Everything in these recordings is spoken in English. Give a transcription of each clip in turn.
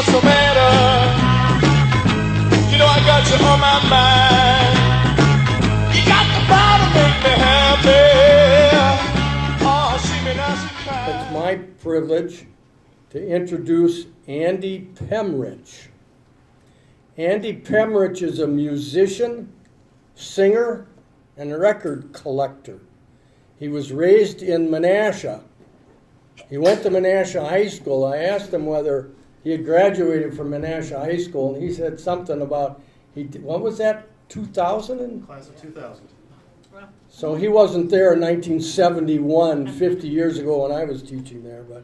what's the matter? You know I got you on my mind. You got the power to make me happy. Oh, see me now, she cries. It's my privilege to introduce Andy Pemrich. Andy Pemrich is a musician, singer, and record collector. He was raised in Menasha. He went to Menasha High School. I asked him whether he had graduated from Menasha High School, and he said something about, what was that, 2000? Class of 2000. So he wasn't there in 1971, 50 years ago when I was teaching there. But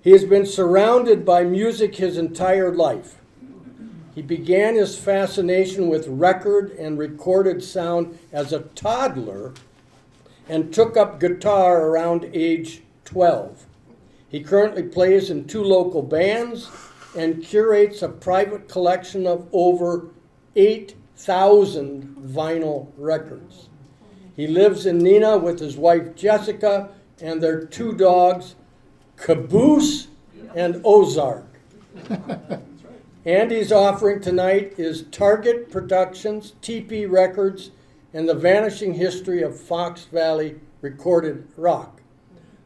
he has been surrounded by music his entire life. He began his fascination with record and recorded sound as a toddler and took up guitar around age 12. He currently plays in 2 local bands and curates a private collection of over 8,000 vinyl records. He lives in Neenah with his wife Jessica and their 2 dogs, Caboose and Ozark. Andy's offering tonight is Target Productions, TP Records, and the Vanishing History of Fox Valley Recorded Rock.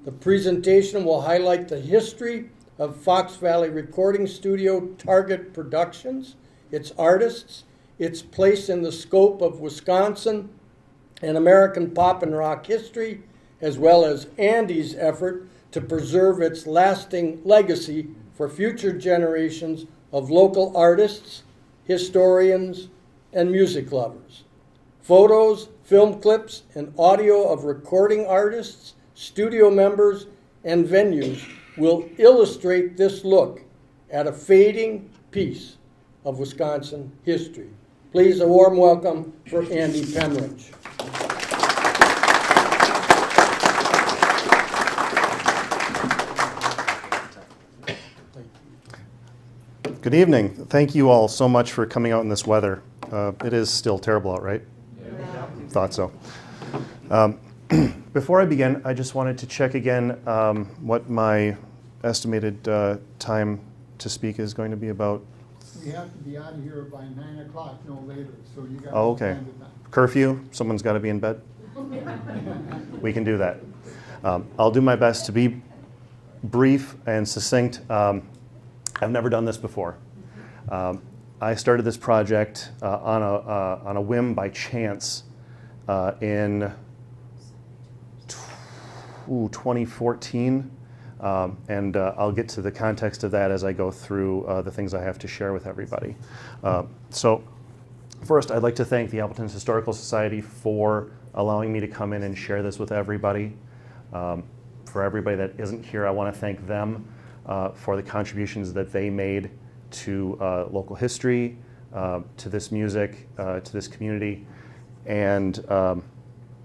The presentation will highlight the history of Fox Valley Recording Studio Target Productions, its artists, its place in the scope of Wisconsin and American pop and rock history, as well as Andy's effort to preserve its lasting legacy for future generations of local artists, historians, and music lovers. Photos, film clips, and audio of recording artists, studio members, and venues will illustrate this look at a fading piece of Wisconsin history. Please, a warm welcome for Andy Pemrich. Good evening. Thank you all so much for coming out in this weather. It is still terrible out, right? Yeah. Thought so. Before I begin, I just wanted to check again what my estimated time to speak is going to be about. We have to be out of here by 9 o'clock, no later, so you got okay. Curfew? Someone's got to be in bed? We can do that. I'll do my best to be brief and succinct. I've never done this before. I started this project on a whim by chance in 2014, and I'll get to the context of that as I go through the things I have to share with everybody. So first, I'd like to thank the Appleton Historical Society for allowing me to come in and share this with everybody. For everybody that isn't here, I want to thank them for the contributions that they made to local history, to this music, to this community, and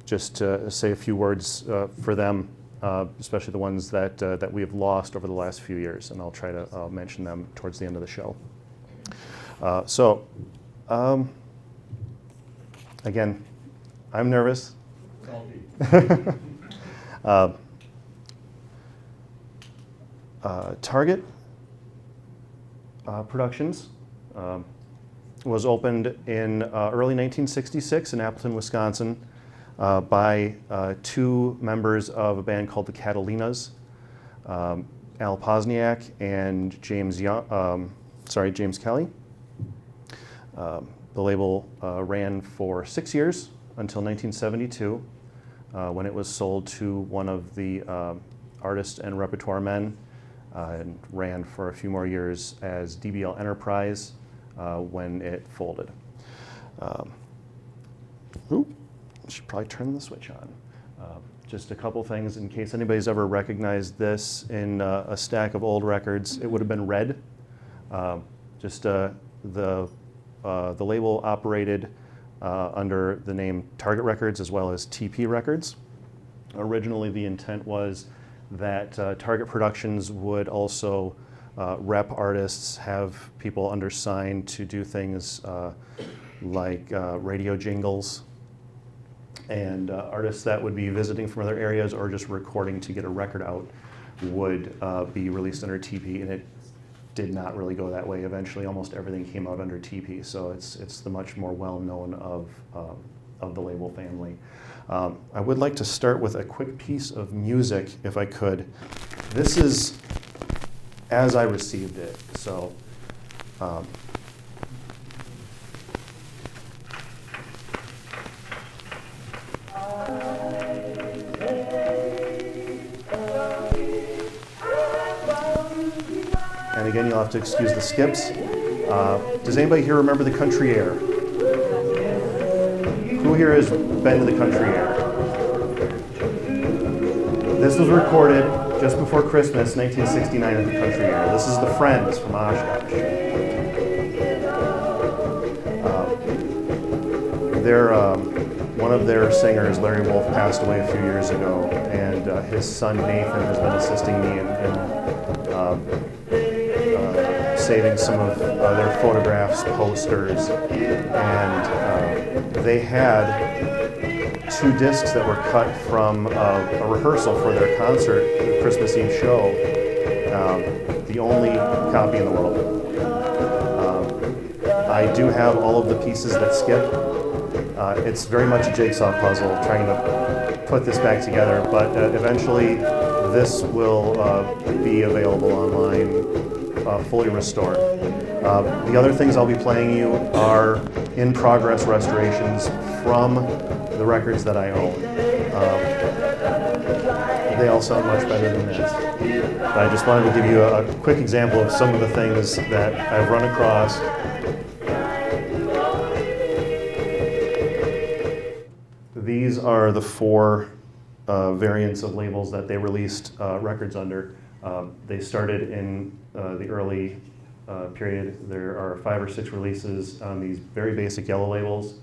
just to say a few words for them, especially the ones that we have lost over the last few years, and I'll try to mention them towards the end of the show. Again, I'm nervous. Target Productions was opened in early 1966 in Appleton, Wisconsin by 2 members of a band called the Catalinas, Al Posniak and James Kelly. The label ran for 6 years until 1972 when it was sold to one of the artist and repertoire men, and ran for a few more years as DBL Enterprise when it folded. I should probably turn the switch on. Just a couple things in case anybody's ever recognized this in a stack of old records. It would have been red. The label operated under the name Target Records as well as TP Records. Originally, the intent was that Target Productions would also rep artists, have people undersigned to do things like radio jingles, and artists that would be visiting from other areas or just recording to get a record out would be released under TP, and it did not really go that way. Eventually, almost everything came out under TP, so it's the much more well-known of the label family. I would like to start with a quick piece of music, if I could. This is as I received it, so. And again, you'll have to excuse the skips. Does anybody here remember the country air? Who here has been to the country air? This was recorded just before Christmas, 1969 at the country air. This is the Friends from Oshkosh. One of their singers, Larry Wolf, passed away a few years ago, and his son Nathan has been assisting me in saving some of their photographs, posters, and they had 2 discs that were cut from a rehearsal for their concert, the Christmas Eve show, the only copy in the world. I do have all of the pieces that skip. It's very much a jigsaw puzzle trying to put this back together, but eventually this will be available online, fully restored. The other things I'll be playing you are in-progress restorations from the records that I own. They all sound much better than this. But I just wanted to give you a quick example of some of the things that I've run across. These are the 4 variants of labels that they released records under. They started in the early period. There are 5 or 6 releases on these very basic yellow labels,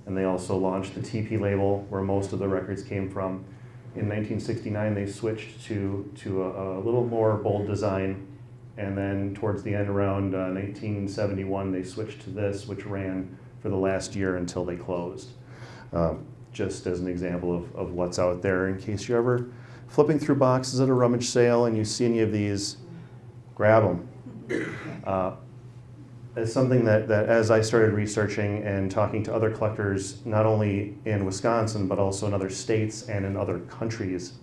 and they also launched the TP label, where most of the records came from. In 1969, they switched to a little more bold design, and then towards the end, around 1971, they switched to this, which ran for the last year until they closed. Just as an example of what's out there, in case you're ever flipping through boxes at a rummage sale and you see any of these, grab them. It's something that as I started researching and talking to other collectors, not only in Wisconsin, but also in other states and in other countries,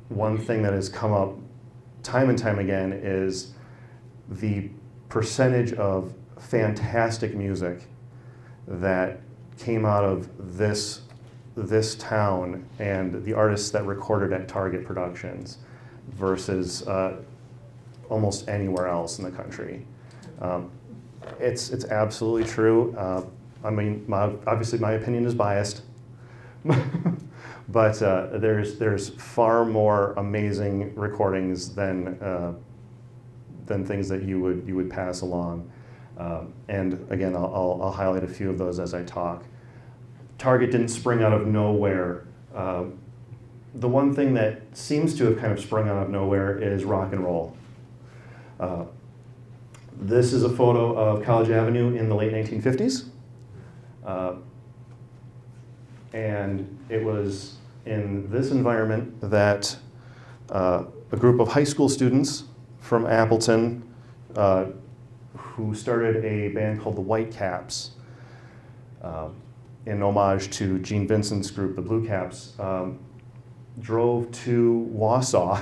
one thing that has come up time and time again is the percentage of fantastic music that came out of this town and the artists that recorded at Target Productions versus almost anywhere else in the country. It's absolutely true. I mean, obviously my opinion is biased, but there's far more amazing recordings than things that you would pass along. And again, I'll highlight a few of those as I talk. Target didn't spring out of nowhere. The one thing that seems to have kind of sprung out of nowhere is rock and roll. This is a photo of College Avenue in the late 1950s. And it was in this environment that a group of high school students from Appleton who started a band called the Whitecaps, in homage to Gene Vincent's group, the Blue Caps, drove to Wausau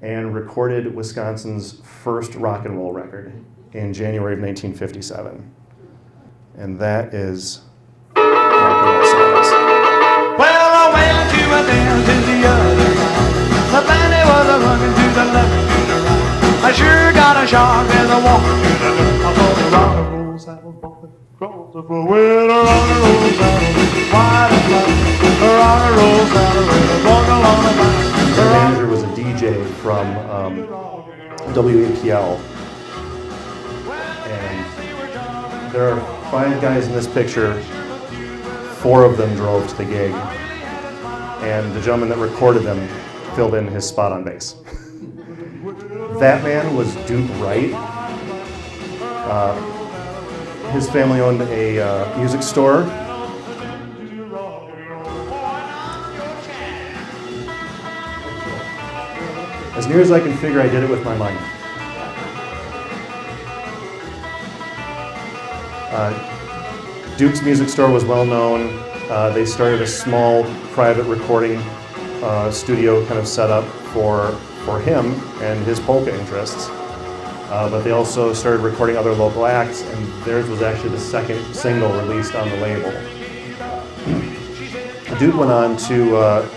and recorded Wisconsin's first rock and roll record in January of 1957. And that is rock and roll songs. Well, I went to a dance in the other night. The bandit was a rockin' to the left and to the right. I sure got a shock as I walked to the left. I saw the rock and roll saddle bumping across the floor. Well, a rock and roll saddle, wide and black. A rock and roll saddle with a buckle on the back. The manager was a DJ from WAPL. And there are 5 guys in this picture. 4 of them drove to the gig. And the gentleman that recorded them filled in his spot on bass. That man was Duke Wright. His family owned a music store. As near as I can figure, I did it with my mind. Duke's Music Store was well known. They started a small private recording studio kind of set up for him and his polka interests. But they also started recording other local acts, and theirs was actually the second single released on the label. Duke went on to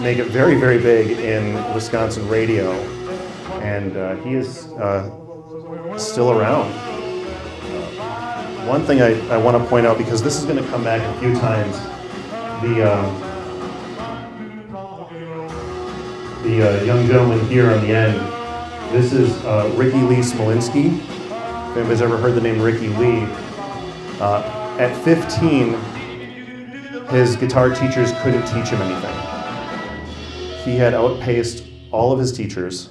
make it very, very big in Wisconsin radio, and he is still around. One thing I want to point out, because this is going to come back a few times, the young gentleman here on the end, this is Ricky Lee Smolinski. If anybody's ever heard the name Ricky Lee, at 15, his guitar teachers couldn't teach him anything. He had outpaced all of his teachers,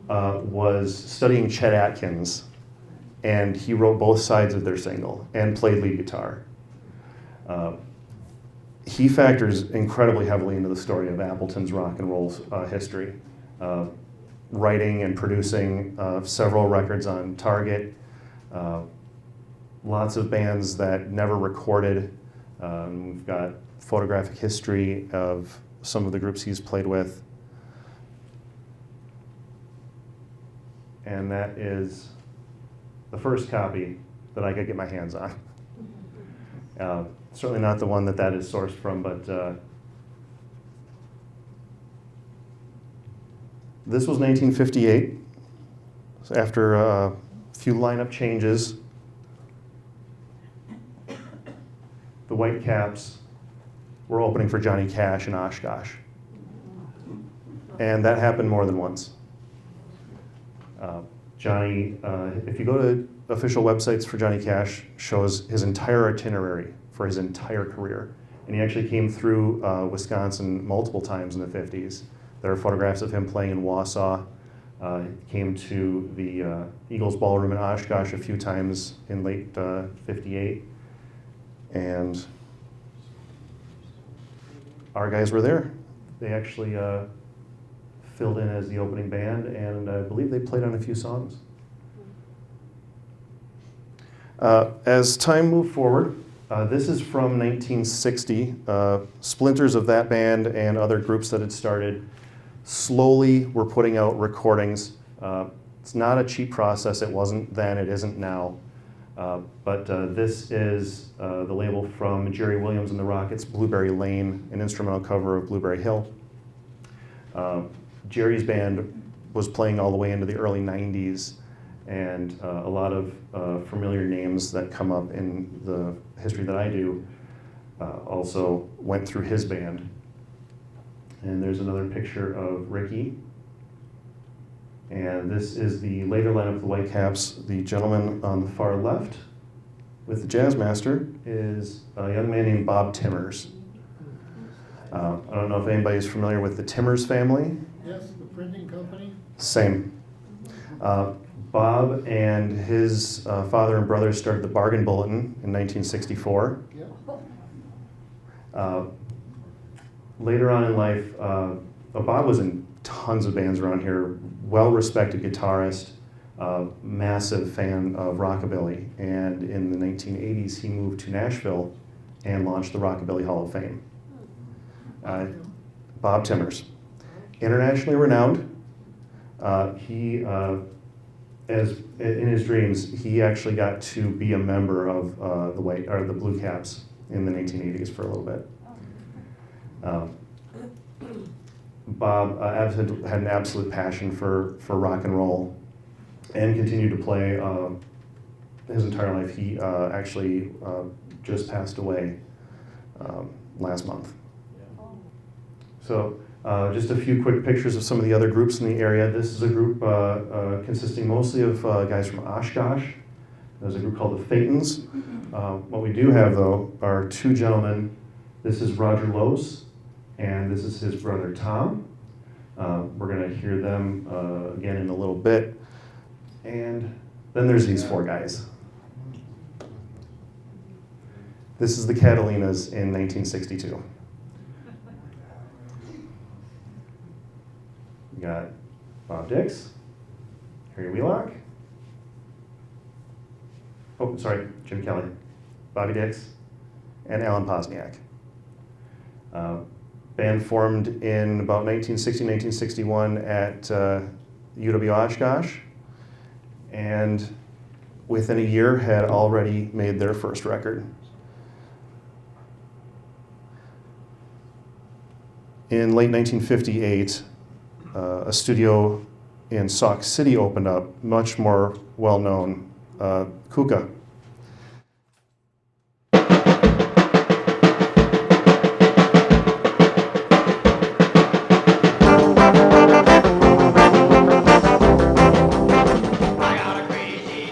was studying Chet Atkins, and he wrote both sides of their single and played lead guitar. He factors incredibly heavily into the story of Appleton's rock and roll history, writing and producing several records on Target, lots of bands that never recorded. We've got photographic history of some of the groups he's played with. And that is the first copy that I could get my hands on. Certainly not the one that is sourced from, but this was 1958. So after a few lineup changes, the Whitecaps were opening for Johnny Cash in Oshkosh. And that happened more than once. Johnny, if you go to official websites for Johnny Cash, shows his entire itinerary for his entire career. And he actually came through Wisconsin multiple times in the 50s. There are photographs of him playing in Wausau. Came to the Eagles Ballroom in Oshkosh a few times in late 58. And our guys were there. They actually filled in as the opening band, and I believe they played on a few songs. As time moved forward, this is from 1960. Splinters of that band and other groups that had started slowly were putting out recordings. It's not a cheap process. It wasn't then, it isn't now. But this is the label from Jerry Williams and the Rockets' Blueberry Lane, an instrumental cover of Blueberry Hill. Jerry's band was playing all the way into the early 90s, and a lot of familiar names that come up in the history that I do also went through his band. And there's another picture of Ricky. And this is the later lineup of the Whitecaps. The gentleman on the far left with the jazz master is a young man named Bob Timmers. I don't know if anybody's familiar with the Timmers family. Yes, the printing company. Same. Bob and his father and brother started the Bargain Bulletin in 1964. Yep. Later on in life, Bob was in tons of bands around here, well-respected guitarist, massive fan of rockabilly, and in the 1980s he moved to Nashville and launched the Rockabilly Hall of Fame. Bob Timmers, internationally renowned. He, as in his dreams, he actually got to be a member of the Blue Caps in the 1980s for a little bit. Bob had an absolute passion for rock and roll and continued to play his entire life. He actually just passed away last month. So just a few quick pictures of some of the other groups in the area. This is a group consisting mostly of guys from Oshkosh. There's a group called the Phaetons. What we do have, though, are two gentlemen. This is Roger Lose, and this is his brother Tom. We're going to hear them again in a little bit. And then there's these four guys. This is the Catalinas in 1962. We got Bob Dix, Harry Wheelock, Jim Kelly, Bobby Dix, and Alan Posniak. Band formed in about 1960, 1961 at UW Oshkosh, and within a year had already made their first record. In late 1958, a studio in Sauk City opened up, much more well-known, Keka.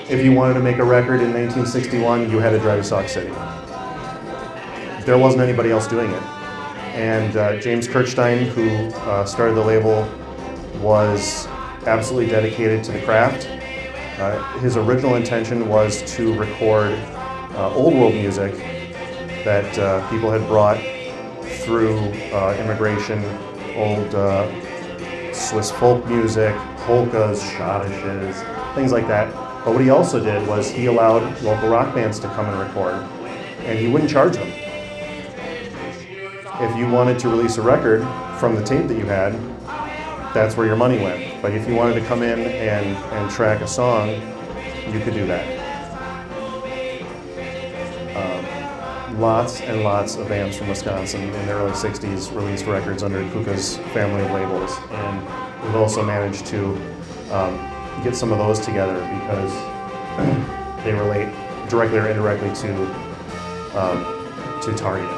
If you wanted to make a record in 1961, you had to drive to Sauk City. There wasn't anybody else doing it. And James Kirchstein, who started the label, was absolutely dedicated to the craft. His original intention was to record old world music that people had brought through immigration, old Swiss folk music, polkas, schottisches, things like that. But what he also did was he allowed local rock bands to come and record, and he wouldn't charge them. If you wanted to release a record from the tape that you had, that's where your money went. But if you wanted to come in and track a song, you could do that. Lots and lots of bands from Wisconsin in the early 60s released records under Keka's family of labels. And we've also managed to get some of those together because they relate directly or indirectly to Target.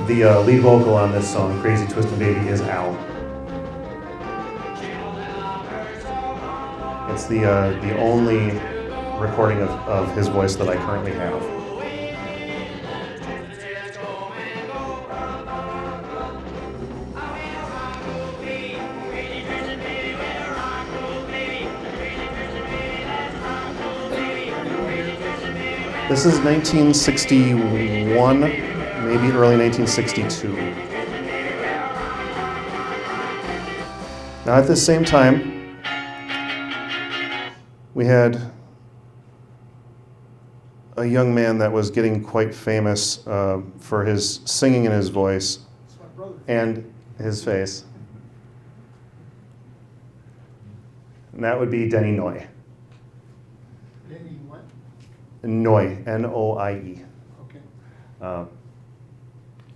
The lead vocal on this song, Crazy Twisted Baby, is Al. It's the only recording of his voice that I currently have. This is 1961, maybe early 1962. Now at this same time, we had a young man that was getting quite famous for his singing and his voice and his face. And that would be Denny Noy. Denny what? Noy, N-O-I-E. Okay.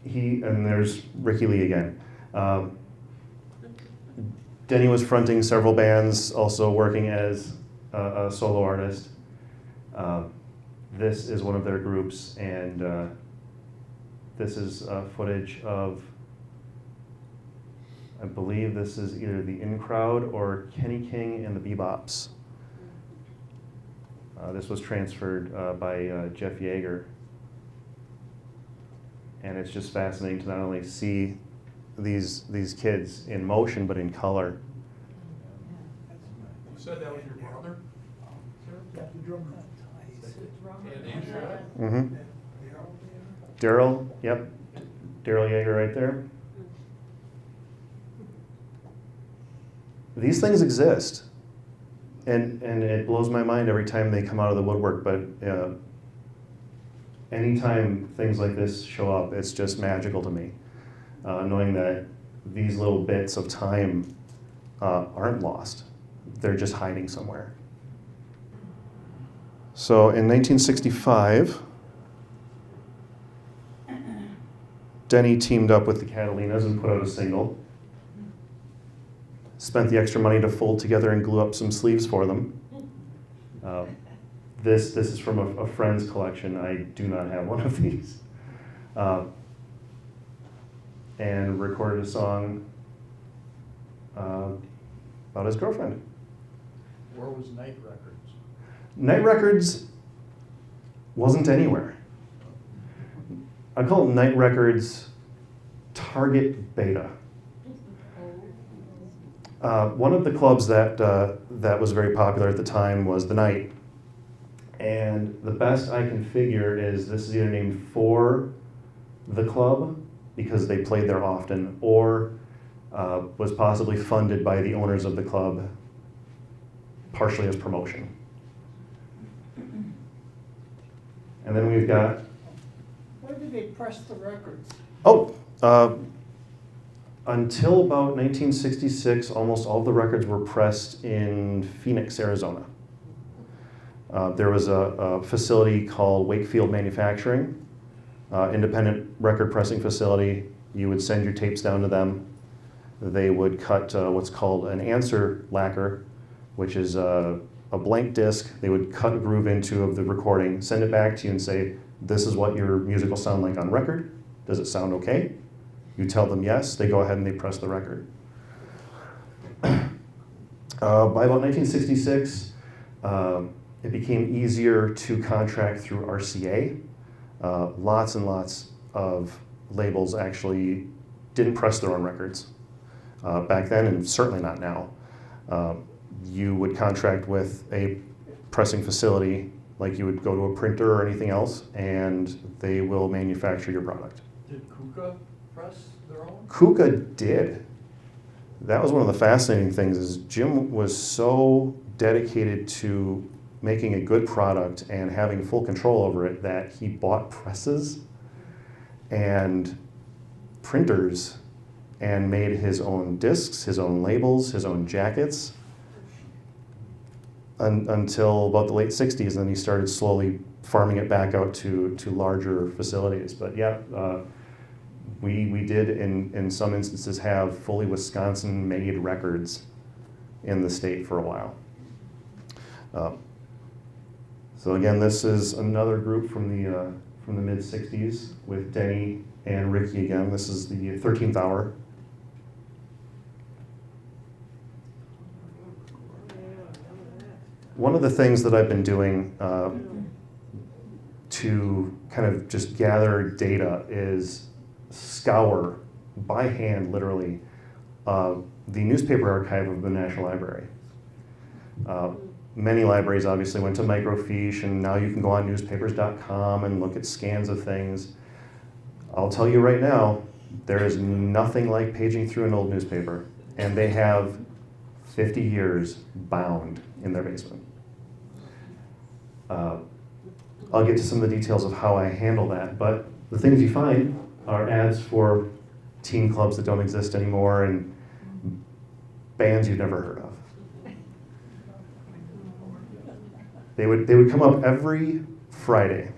And there's Ricky Lee again. Denny was fronting several bands, also working as a solo artist. This is one of their groups, and this is footage of, I believe this is either the In Crowd or Kenny King and the Bebops. This was transferred by Jeff Yeager. And it's just fascinating to not only see these kids in motion, but in color. You said that was your brother? Mm-hmm. Daryl, yep. Daryl Yeager right there. These things exist. And it blows my mind every time they come out of the woodwork, but anytime things like this show up, it's just magical to me, knowing that these little bits of time aren't lost. They're just hiding somewhere. So in 1965, Denny teamed up with the Catalinas and put out a single. Spent the extra money to fold together and glue up some sleeves for them. This is from a friend's collection. I do not have one of these. And recorded a song about his girlfriend. Where was Night Records? Night Records wasn't anywhere. I call it Night Records Target Beta. One of the clubs that was very popular at the time was the Night. And the best I can figure is this is either named for the club, because they played there often, or was possibly funded by the owners of the club partially as promotion. And then we've got, Where did they press the records? until about 1966, almost all of the records were pressed in Phoenix, Arizona. There was a facility called Wakefield Manufacturing, independent record pressing facility. You would send your tapes down to them. They would cut what's called an answer lacquer, which is a blank disc. They would cut a groove into of the recording, send it back to you and say, this is what your music will sound like on record. Does it sound okay? You tell them yes, they go ahead and they press the record. By about 1966, it became easier to contract through RCA. Lots and lots of labels actually didn't press their own records back then, and certainly not now. You would contract with a pressing facility like you would go to a printer or anything else, and they will manufacture your product. Did Keka press their own? Keka did. That was one of the fascinating things is Jim was so dedicated to making a good product and having full control over it that he bought presses and printers and made his own discs, his own labels, his own jackets until about the late 60s, and then he started slowly farming it back out to larger facilities. But yeah, we did in some instances have fully Wisconsin-made records in the state for a while. So again, this is another group from the mid-60s with Denny and Ricky again. This is the 13th Hour. One of the things that I've been doing to kind of just gather data is scour by hand, literally, the newspaper archive of the National Library. Many libraries obviously went to microfiche, and now you can go on newspapers.com and look at scans of things. I'll tell you right now, there is nothing like paging through an old newspaper, and they have 50 years bound in their basement. I'll get to some of the details of how I handle that, but the things you find are ads for teen clubs that don't exist anymore and bands you've never heard of. They would come up every Friday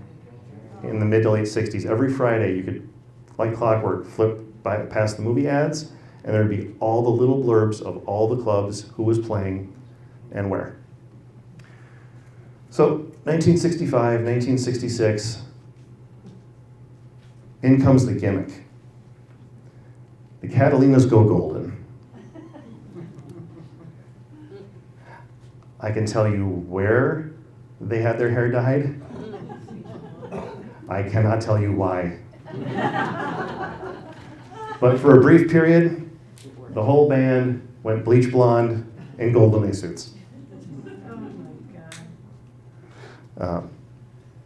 in the mid to late 60s. Every Friday you could, like clockwork, flip past the movie ads, and there'd be all the little blurbs of all the clubs, who was playing, and where. So 1965, 1966, in comes the gimmick. The Catalinas go golden. I can tell you where they had their hair dyed. I cannot tell you why. But for a brief period, the whole band went bleach blonde in gold lame suits.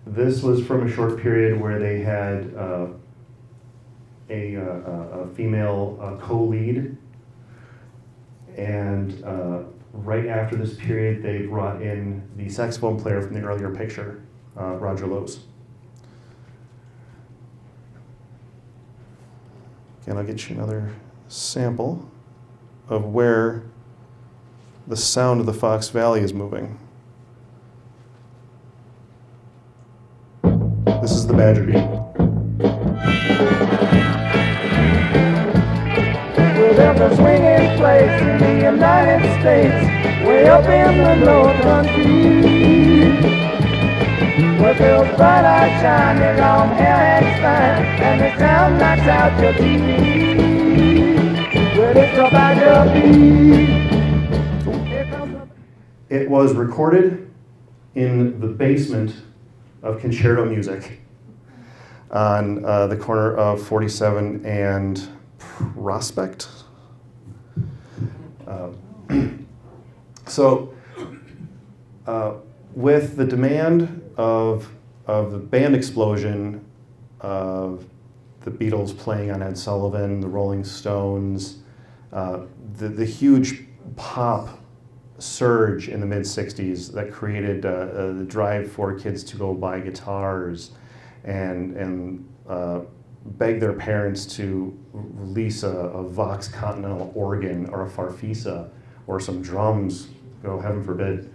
This was from a short period where they had a female co-lead, and right after this period, they brought in the saxophone player from the earlier picture, Roger Lowe's. Again, I'll get you another sample of where the sound of the Fox Valley is moving. This is the Badger Beat. Well, there's a swinging place in the United States, way up in the low country, where those bright lights shine, your long hair hangs fine, and the sound knocks out your teeth. Well, it's a Badger Beat. Here comes a... It was recorded in the basement of Concerto Music on the corner of 47 and Prospect. With the demand of the band explosion of the Beatles playing on Ed Sullivan, the Rolling Stones, the huge pop surge in the mid-'60s that created the drive for kids to go buy guitars and beg their parents to release a Vox Continental organ or a Farfisa or some drums, oh heaven forbid.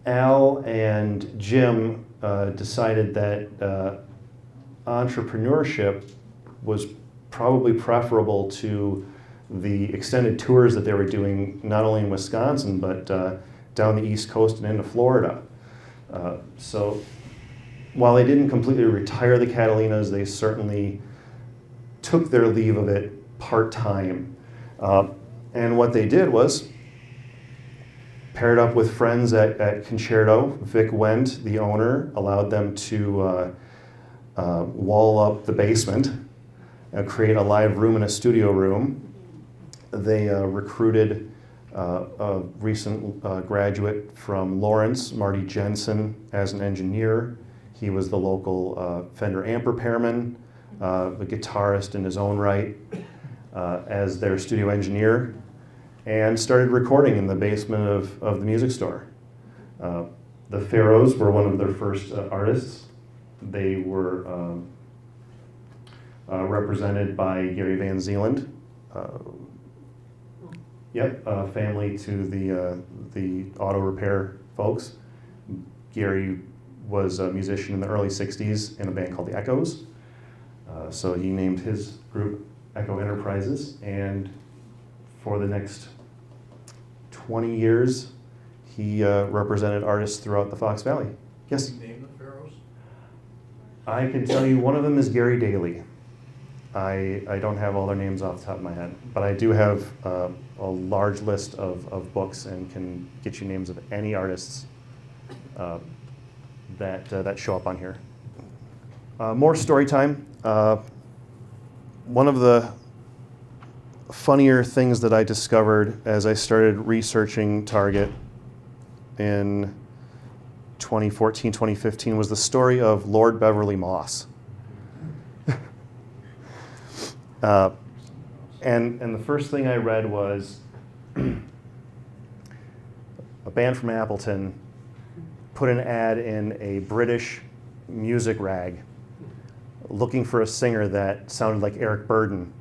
Al and Jim decided that entrepreneurship was probably preferable to the extended tours that they were doing, not only in Wisconsin, but down the East Coast and into Florida. So while they didn't completely retire the Catalinas, they certainly took their leave of it part-time. And what they did was paired up with friends at Concerto. Vic Wendt, the owner, allowed them to wall up the basement and create a live room and a studio room. They recruited a recent graduate from Lawrence, Marty Jensen, as an engineer. He was the local Fender amp repairman, a guitarist in his own right, as their studio engineer, and started recording in the basement of the music store. The Pharaohs were one of their first artists. They were represented by Gary Van Zeeland. Family to the auto repair folks. Gary was a musician in the early 60s in a band called the Echoes. So he named his group Echo Enterprises, and for the next 20 years, he represented artists throughout the Fox Valley. Yes? Can you name the Pharaohs? I can tell you one of them is Gary Daly. I don't have all their names off the top of my head, but I do have a large list of books and can get you names of any artists that show up on here. More story time. One of the funnier things that I discovered as I started researching Target in 2014, 2015 was the story of Lord Beverly Moss. And the first thing I read was a band from Appleton put an ad in a British music rag looking for a singer that sounded like Eric Burdon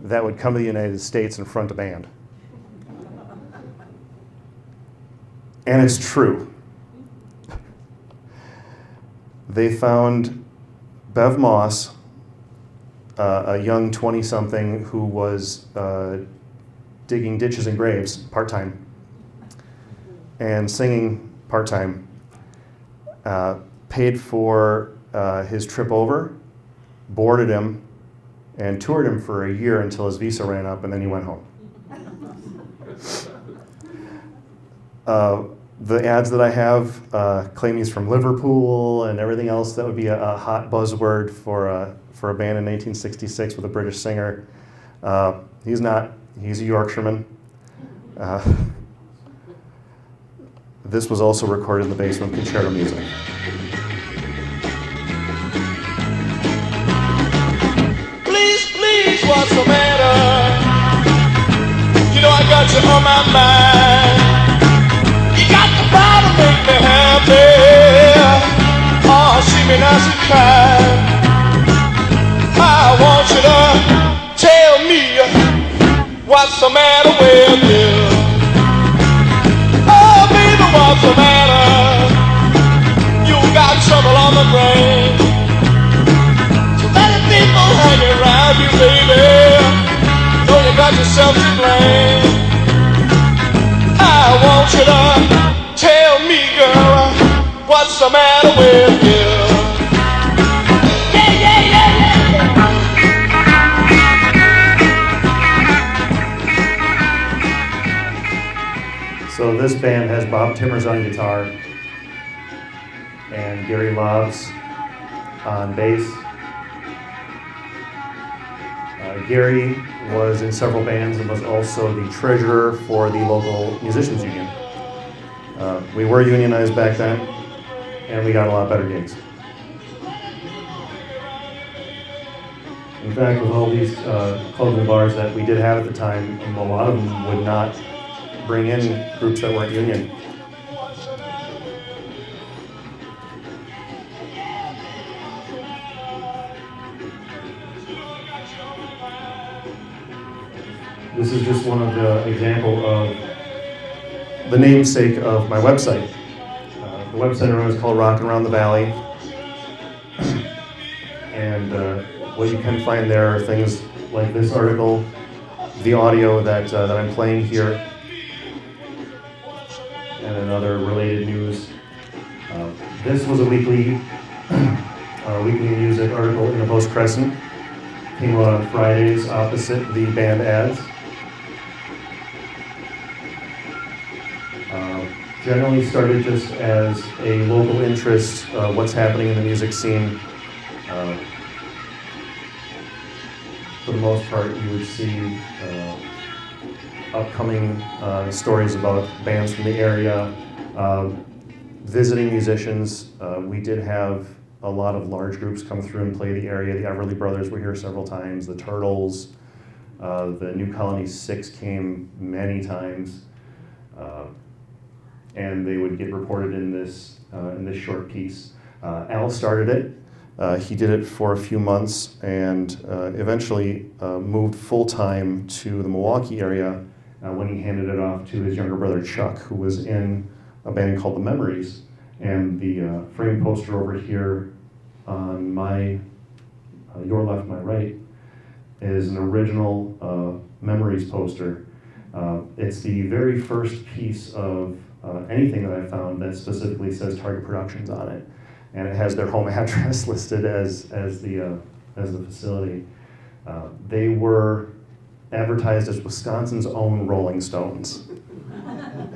that would come to the United States and front a band. And it's true. They found Bev Moss, a young 20-something who was digging ditches and graves part-time and singing part-time, paid for his trip over, boarded him, and toured him for a year until his visa ran up, and then he went home. The ads that I have claim he's from Liverpool and everything else. That would be a hot buzzword for a band in 1966 with a British singer. He's not. He's a Yorkshireman. This was also recorded in the basement of Concerto Music. Please, what's the matter? You know I got you on my mind. You got the power to make me happy. Oh, see me now, she cry. I want you to tell me what's the matter with you. Oh, baby, what's the matter? You got trouble on the brain. Too many people hanging around you, baby. Know you got yourself to blame. I want you to tell me, girl, what's the matter with you? So this band has Bob Timmers on guitar and Gary Lobbs on bass. Gary was in several bands and was also the treasurer for the local musicians union. We were unionized back then, and we got a lot better gigs. In fact, with all these clubs and bars that we did have at the time, a lot of them would not bring in groups that weren't union. This is just one of the example of the namesake of my website. The website is called Rockin Around the Valley. And what you can find there are things like this article, the audio that I'm playing here, and another related news. This was a weekly music article in the Post-Crescent. Came out on Fridays opposite the band ads. Generally started just as a local interest, what's happening in the music scene. For the most part, you would see upcoming stories about bands from the area, visiting musicians. We did have a lot of large groups come through and play the area. The Beverly brothers were here several times. The Turtles, the New Colony Six came many times. And they would get reported in this short piece. Al started it. He did it for a few months and eventually moved full-time to the Milwaukee area when he handed it off to his younger brother Chuck, who was in a band called The Memories. And the frame poster over here on my, your left, my right, is an original Memories poster. It's the very first piece of anything that I found that specifically says Target Productions on it, and it has their home address listed as the facility. They were advertised as Wisconsin's own Rolling Stones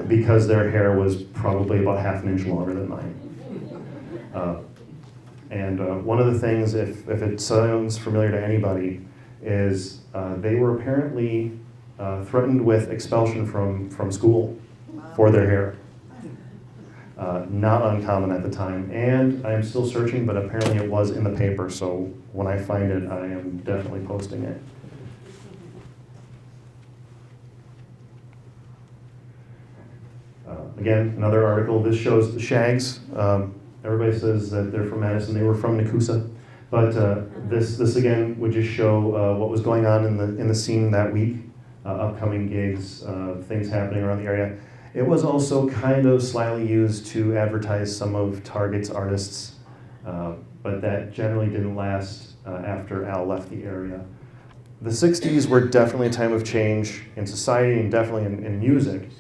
because their hair was probably about half an inch longer than mine. And one of the things, if it sounds familiar to anybody, is they were apparently threatened with expulsion from school for their hair. Not uncommon at the time, and I'm still searching, but apparently it was in the paper, so when I find it, I am definitely posting it. Again, another article. This shows the Shags. Everybody says that they're from Madison. They were from Nakusa, but this again would just show what was going on in the scene that week. Upcoming gigs, things happening around the area. It was also kind of slyly used to advertise some of Target's artists, but that generally didn't last after Al left the area. The 60s were definitely a time of change in society and definitely in music.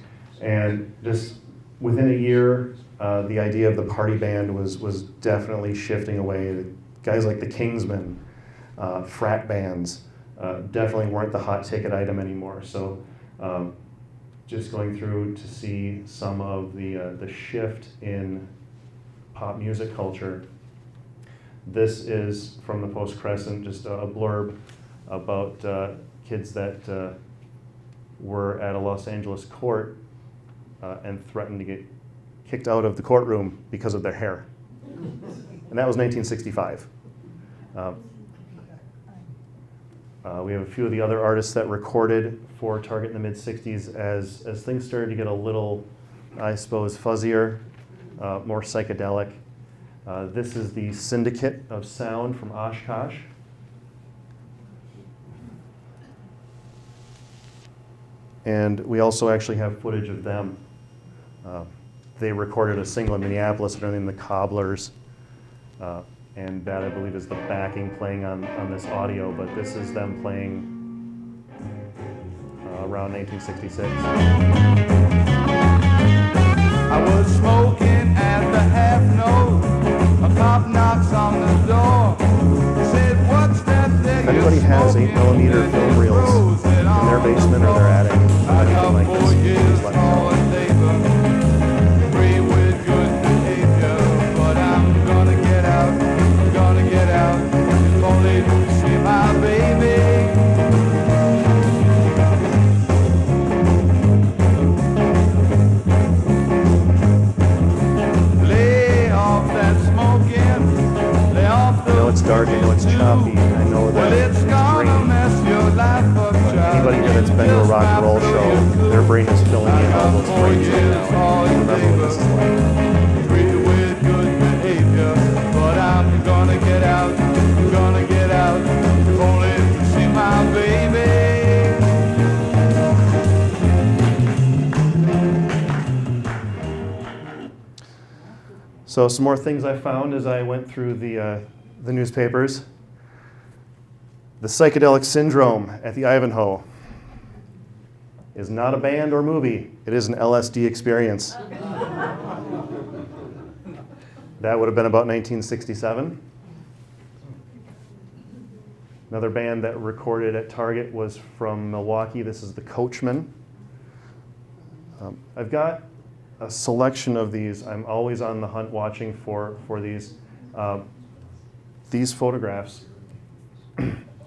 And just within a year, the idea of the party band was definitely shifting away. Guys like the Kingsmen, frat bands, definitely weren't the hot ticket item anymore. So just going through to see some of the shift in pop music culture. This is from the Post-Crescent, just a blurb about kids that were at a Los Angeles court and threatened to get kicked out of the courtroom because of their hair. And that was 1965. We have a few of the other artists that recorded for Target in the mid-60s as things started to get a little, I suppose, fuzzier, more psychedelic. This is the Syndicate of Sound from Oshkosh. And we also actually have footage of them. They recorded a single in Minneapolis under the name of the Cobblers. And that, I believe, is the backing playing on this audio, but this is them playing around 1966. I was smoking at the half note. A cop knocks on the door. Said, "What's that thing?" If anybody has 8mm film reels in their basement or their attic, anything like this, please let me know. I know it's dark, I know it's choppy, I know that that's been to a rock and roll show, their brain is filling in all those frames right now. And remember what this is like. Treated with good behavior, but I'm gonna get out, if only to see my baby. So some more things I found as I went through the newspapers. The Psychedelic Syndrome at the Ivanhoe is not a band or movie. It is an LSD experience. That would have been about 1967. Another band that recorded at Target was from Milwaukee. This is the Coachmen. I've got a selection of these. I'm always on the hunt watching for these. These photographs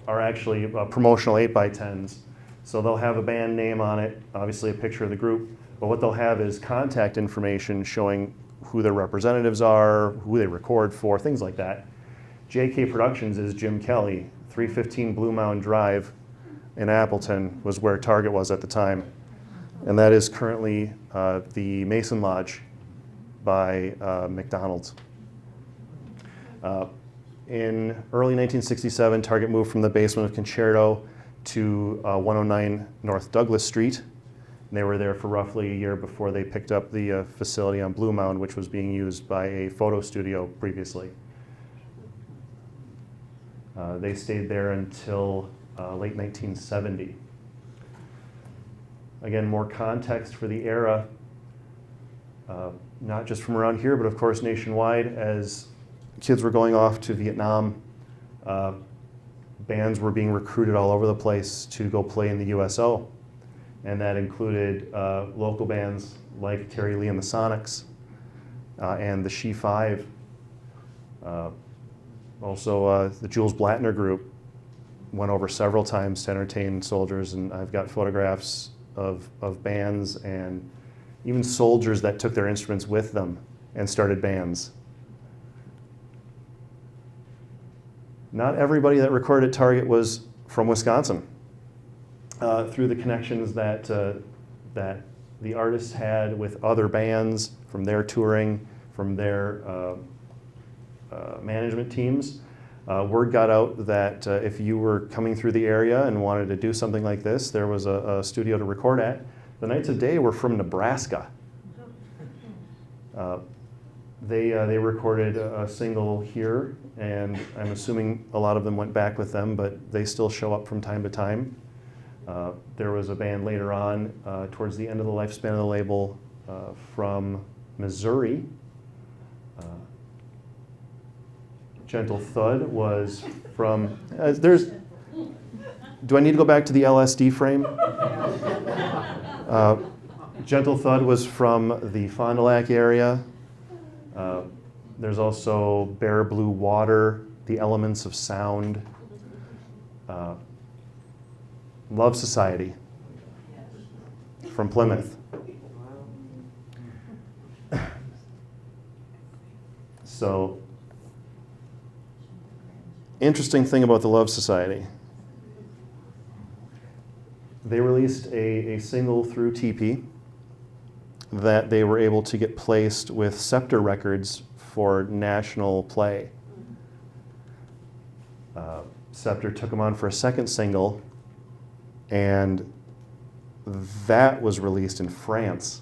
are actually promotional 8x10s. So they'll have a band name on it, obviously a picture of the group, but what they'll have is contact information showing who their representatives are, who they record for, things like that. JK Productions is Jim Kelly. 315 Blue Mound Drive in Appleton was where Target was at the time. And that is currently the Mason Lodge by McDonald's. In early 1967, Target moved from the basement of Concerto to 109 North Douglas Street. And they were there for roughly a year before they picked up the facility on Blue Mound, which was being used by a photo studio previously. They stayed there until late 1970. Again, more context for the era, not just from around here, but of course nationwide. As kids were going off to Vietnam, bands were being recruited all over the place to go play in the USO. And that included local bands like Terry Lee and the Sonics and the She Five. Also, the Jules Blattner group went over several times to entertain soldiers, and I've got photographs of bands and even soldiers that took their instruments with them and started bands. Not everybody that recorded at Target was from Wisconsin. Through the connections that the artists had with other bands from their touring, from their management teams, word got out that if you were coming through the area and wanted to do something like this, there was a studio to record at. The Knights of Day were from Nebraska. They recorded a single here, and I'm assuming a lot of them went back with them, but they still show up from time to time. There was a band later on, towards the end of the lifespan of the label, from Missouri. Gentle Thud was from, do I need to go back to the LSD frame? Gentle Thud was from the Fond du Lac area. There's also Bare Blue Water, The Elements of Sound, Love Society from Plymouth. So, interesting thing about the Love Society. They released a single through TP that they were able to get placed with Scepter Records for national play. Scepter took them on for a second single, and that was released in France.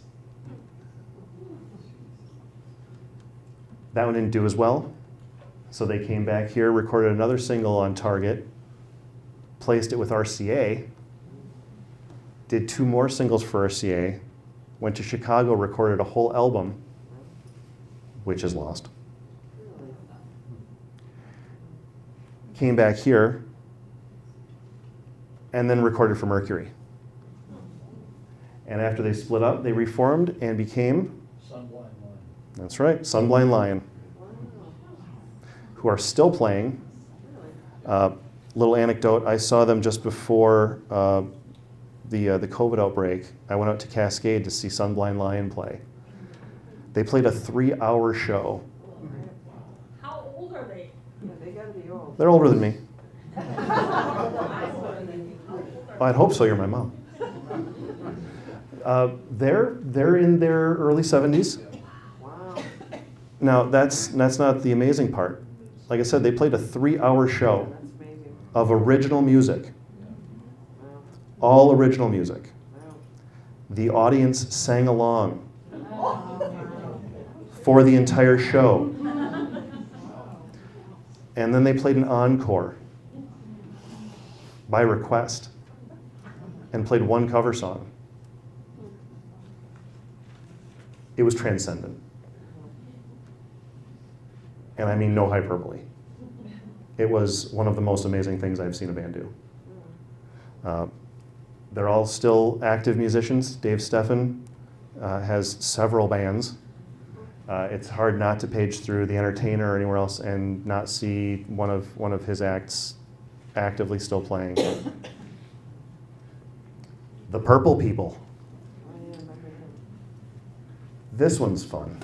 That one didn't do as well, so they came back here, recorded another single on Target, placed it with RCA, did 2 more singles for RCA, went to Chicago, recorded a whole album, which is lost. Came back here, and then recorded for Mercury. And after they split up, they reformed and became, Sunblind Line. that's right, Sunblind Lion, who are still playing. Little anecdote, I saw them just before the COVID outbreak. I went out to Cascade to see Sunblind Lion play. They played a 3-hour show. How old are they? Yeah, they gotta be old. They're older than me. How old are I'd hope so. You're my mom. They're in their early 70s. Wow. Now that's not the amazing part. Like I said, they played a 3-hour show That's amazing. of original music, Wow. all original music. Wow. The audience sang along for the entire show. And then they played an encore by request and played one cover song. It was transcendent. And I mean no hyperbole. It was one of the most amazing things I've seen a band do. They're all still active musicians. Dave Steffen has several bands. It's hard not to page through The Entertainer or anywhere else and not see one of his acts actively still playing. The Purple People. I remember him. This one's fun.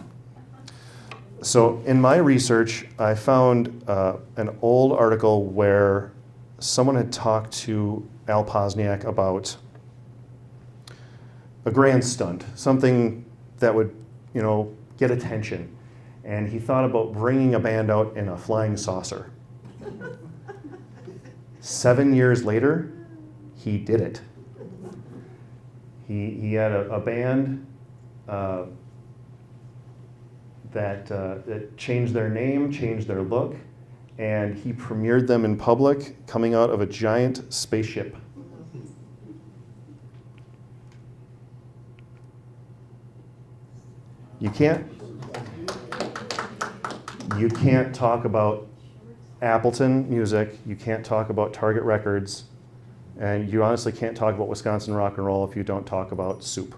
So in my research, I found an old article where someone had talked to Al Posniak about a grand stunt, something that would, get attention. And he thought about bringing a band out in a flying saucer. 7 years later, he did it. He had a band that changed their name, changed their look, and he premiered them in public coming out of a giant spaceship. You can't talk about Appleton music, you can't talk about Target Records, and you honestly can't talk about Wisconsin rock and roll if you don't talk about Soup.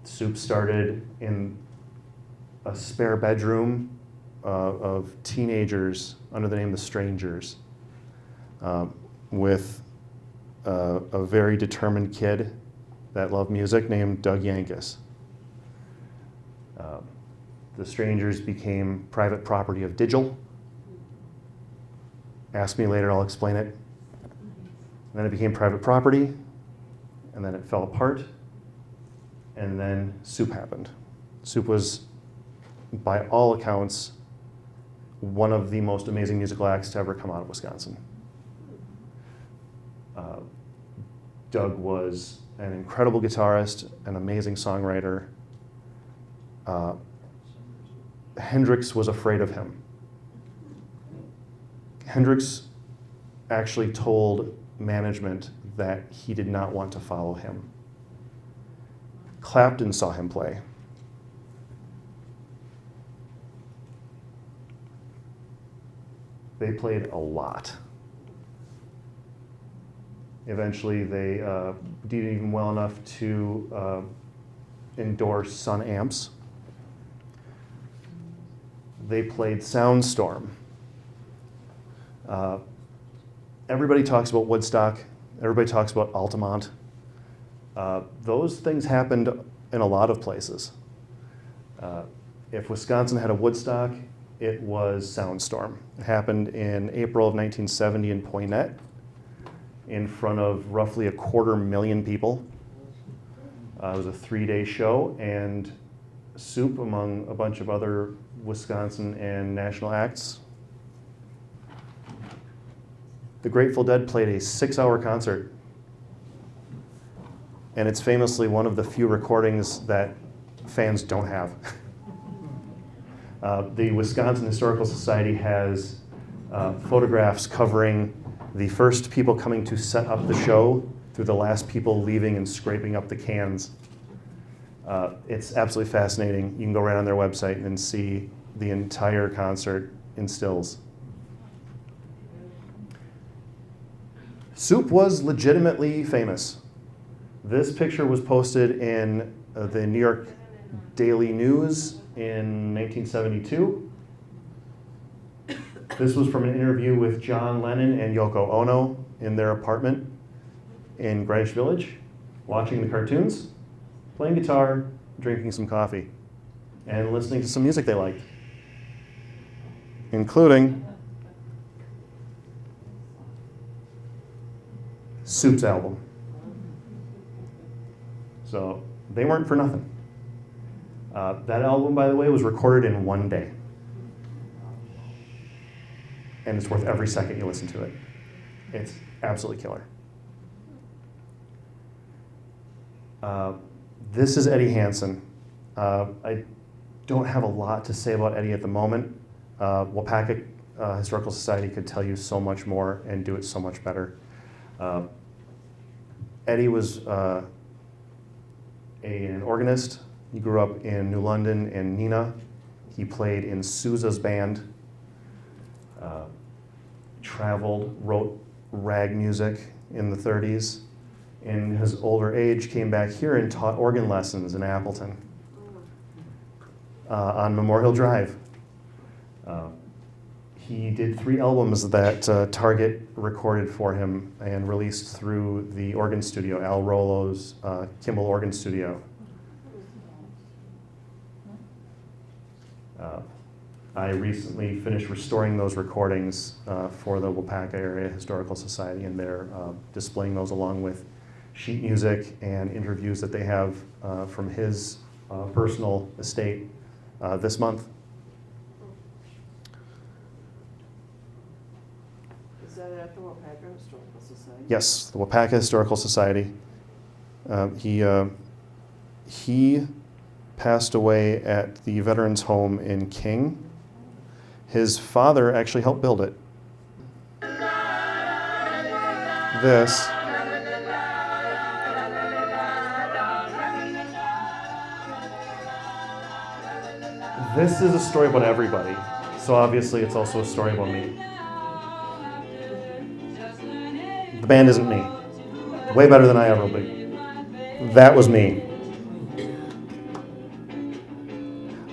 Soup started in a spare bedroom of teenagers under the name The Strangers with a very determined kid that loved music named Doug Yankus. The Strangers became private property of Digitizing. Ask me later, I'll explain it. And then it became private property, and then it fell apart, and then Soup happened. Soup was, by all accounts, one of the most amazing musical acts to ever come out of Wisconsin. Doug was an incredible guitarist, an amazing songwriter. Hendrix was afraid of him. Hendrix actually told management that he did not want to follow him. Clapton saw him play. They played a lot. Eventually, they did even well enough to endorse Sun Amps. They played Soundstorm. Everybody talks about Woodstock. Everybody talks about Altamont. Those things happened in a lot of places. If Wisconsin had a Woodstock, it was Soundstorm. It happened in April of 1970 in Poynette in front of roughly 250,000 people. It was a 3-day show, and Soup, among a bunch of other Wisconsin and national acts. The Grateful Dead played a 6-hour concert, and it's famously one of the few recordings that fans don't have. The Wisconsin Historical Society has photographs covering the first people coming to set up the show through the last people leaving and scraping up the cans. It's absolutely fascinating. You can go right on their website and see the entire concert in stills. Soup was legitimately famous. This picture was posted in the New York Daily News in 1972. This was from an interview with John Lennon and Yoko Ono in their apartment in Greenwich Village, watching the cartoons, playing guitar, drinking some coffee, and listening to some music they liked, including Soup's album. So they weren't for nothing. That album, by the way, was recorded in one day. And it's worth every second you listen to it. It's absolutely killer. This is Eddie Hansen. I don't have a lot to say about Eddie at the moment. Wapaka Historical Society could tell you so much more and do it so much better. Eddie was an organist. He grew up in New London and Neenah. He played in Sousa's band, traveled, wrote rag music in the 30s. In his older age, came back here and taught organ lessons in Appleton on Memorial Drive. He did 3 albums that Target recorded for him and released through the organ studio, Al Rollo's Kimball Organ Studio. I recently finished restoring those recordings for the Wapaka Area Historical Society, and they're displaying those along with sheet music and interviews that they have from his personal estate this month. Is that at the Wapaka Historical Society? Yes, the Wapaka Historical Society. He passed away at the Veterans Home in King. His father actually helped build it. This is a story about everybody, so obviously it's also a story about me. The band isn't me. Way better than I ever will be. That was me.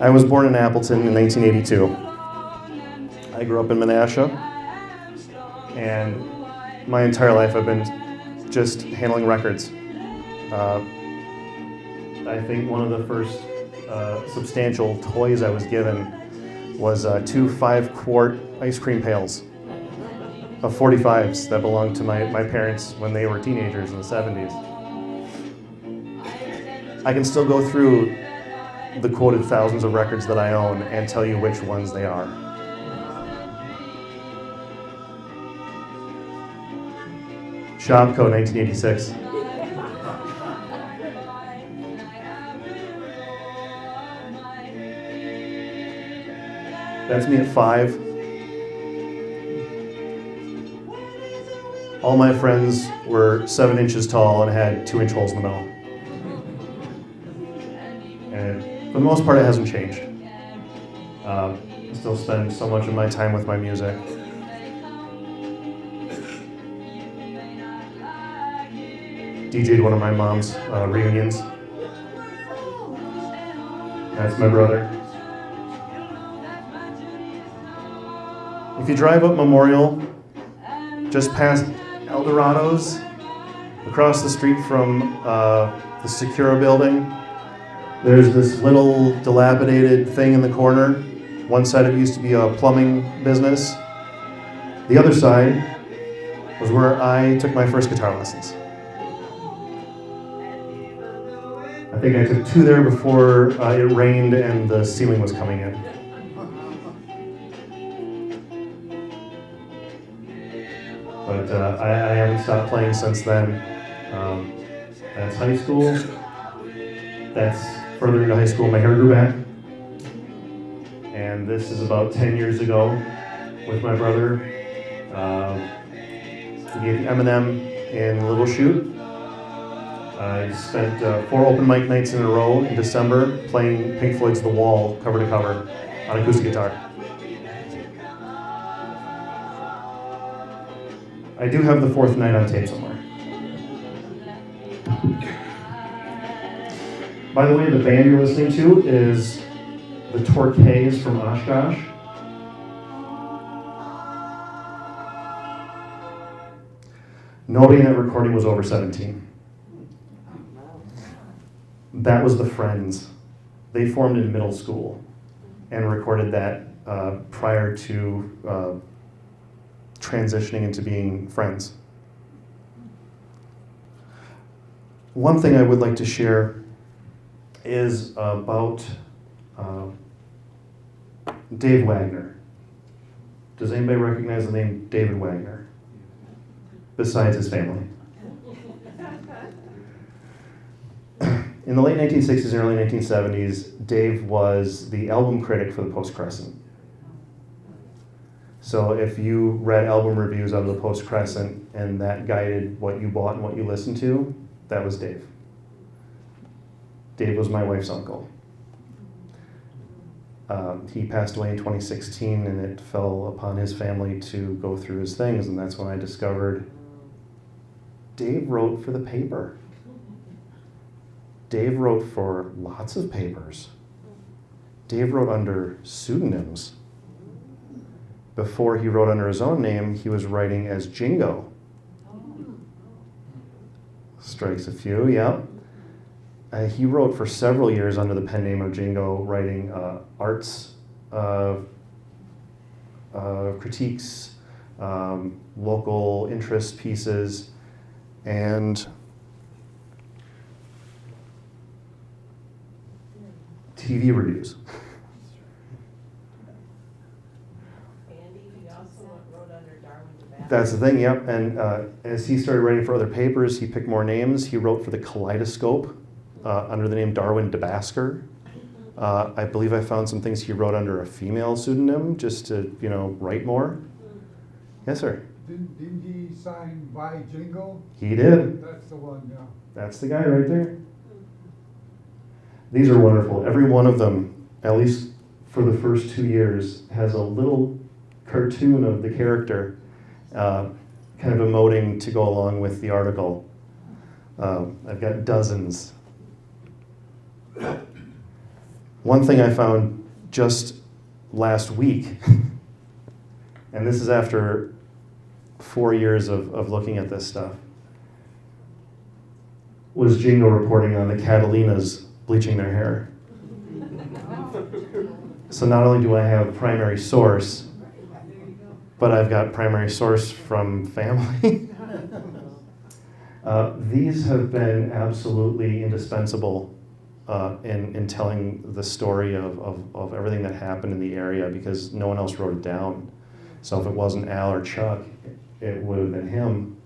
I was born in Appleton in 1982. I grew up in Menasha, and my entire life I've been just handling records. I think one of the first substantial toys I was given was 2 5-quart ice cream pails of 45s that belonged to my parents when they were teenagers in the 70s. I can still go through the quoted thousands of records that I own and tell you which ones they are. Shopko, 1986. That's me at 5. All my friends were 7 inches tall and had 2-inch holes in the middle. And for the most part, it hasn't changed. I still spend so much of my time with my music. DJ'd one of my mom's reunions. That's my brother. If you drive up Memorial, just past Eldorado's, across the street from the Secura building, there's this little dilapidated thing in the corner. One side of it used to be a plumbing business. The other side was where I took my first guitar lessons. I think I took 2 there before it rained and the ceiling was coming in. But I haven't stopped playing since then. That's high school. That's further into high school, my hair grew back. And this is about 10 years ago with my brother. We gave the M&M in Little Chute. I spent 4 open mic nights in a row in December playing Pink Floyd's The Wall cover to cover on acoustic guitar. I do have the 4th night on tape somewhere. By the way, the band you're listening to is the Torquays from Oshkosh. Nobody in that recording was over 17. That was the Friends. They formed in middle school and recorded that prior to transitioning into being friends. one thing I would like to share is about Dave Wagner. Does anybody recognize the name David Wagner, besides his family? In the late 1960s and early 1970s, Dave was the album critic for the Post-Crescent. So if you read album reviews out of the Post-Crescent and that guided what you bought and what you listened to, that was Dave. Dave was my wife's uncle. He passed away in 2016, and it fell upon his family to go through his things, and that's when I discovered Dave wrote for the paper. Dave wrote for lots of papers. Dave wrote under pseudonyms. Before he wrote under his own name, he was writing as Jingo. Strikes a few, yeah. He wrote for several years under the pen name of Jingo, writing arts critiques, local interest pieces, and TV reviews. That's the thing, yep. And as he started writing for other papers, he picked more names. He wrote for the Kaleidoscope under the name Darwin DeBasker. I believe I found some things he wrote under a female pseudonym just to, write more. Yes, sir. Didn't he sign by Jingle? He did. That's the one, yeah. That's the guy right there. These are wonderful. Every one of them, at least for the first 2 years, has a little cartoon of the character kind of emoting to go along with the article. I've got dozens. One thing I found just last week, and this is after 4 years of looking at this stuff, was Jingo reporting on the Catalinas bleaching their hair. So not only do I have primary source, but I've got primary source from family. These have been absolutely indispensable in telling the story of everything that happened in the area, because no one else wrote it down. So if it wasn't Al or Chuck, it would have been him.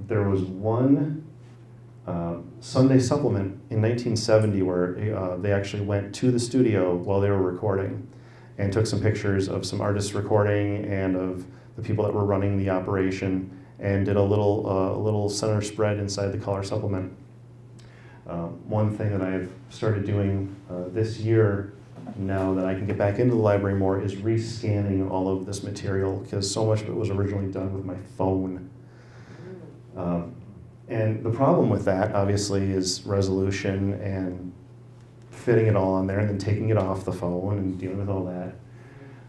There was one Sunday supplement in 1970 where they actually went to the studio while they were recording and took some pictures of some artists recording and of the people that were running the operation, and did a little center spread inside the color supplement. One thing that I've started doing this year, now that I can get back into the library more, is rescanning all of this material, because so much of it was originally done with my phone. And the problem with that, obviously, is resolution and fitting it all on there and then taking it off the phone and dealing with all that.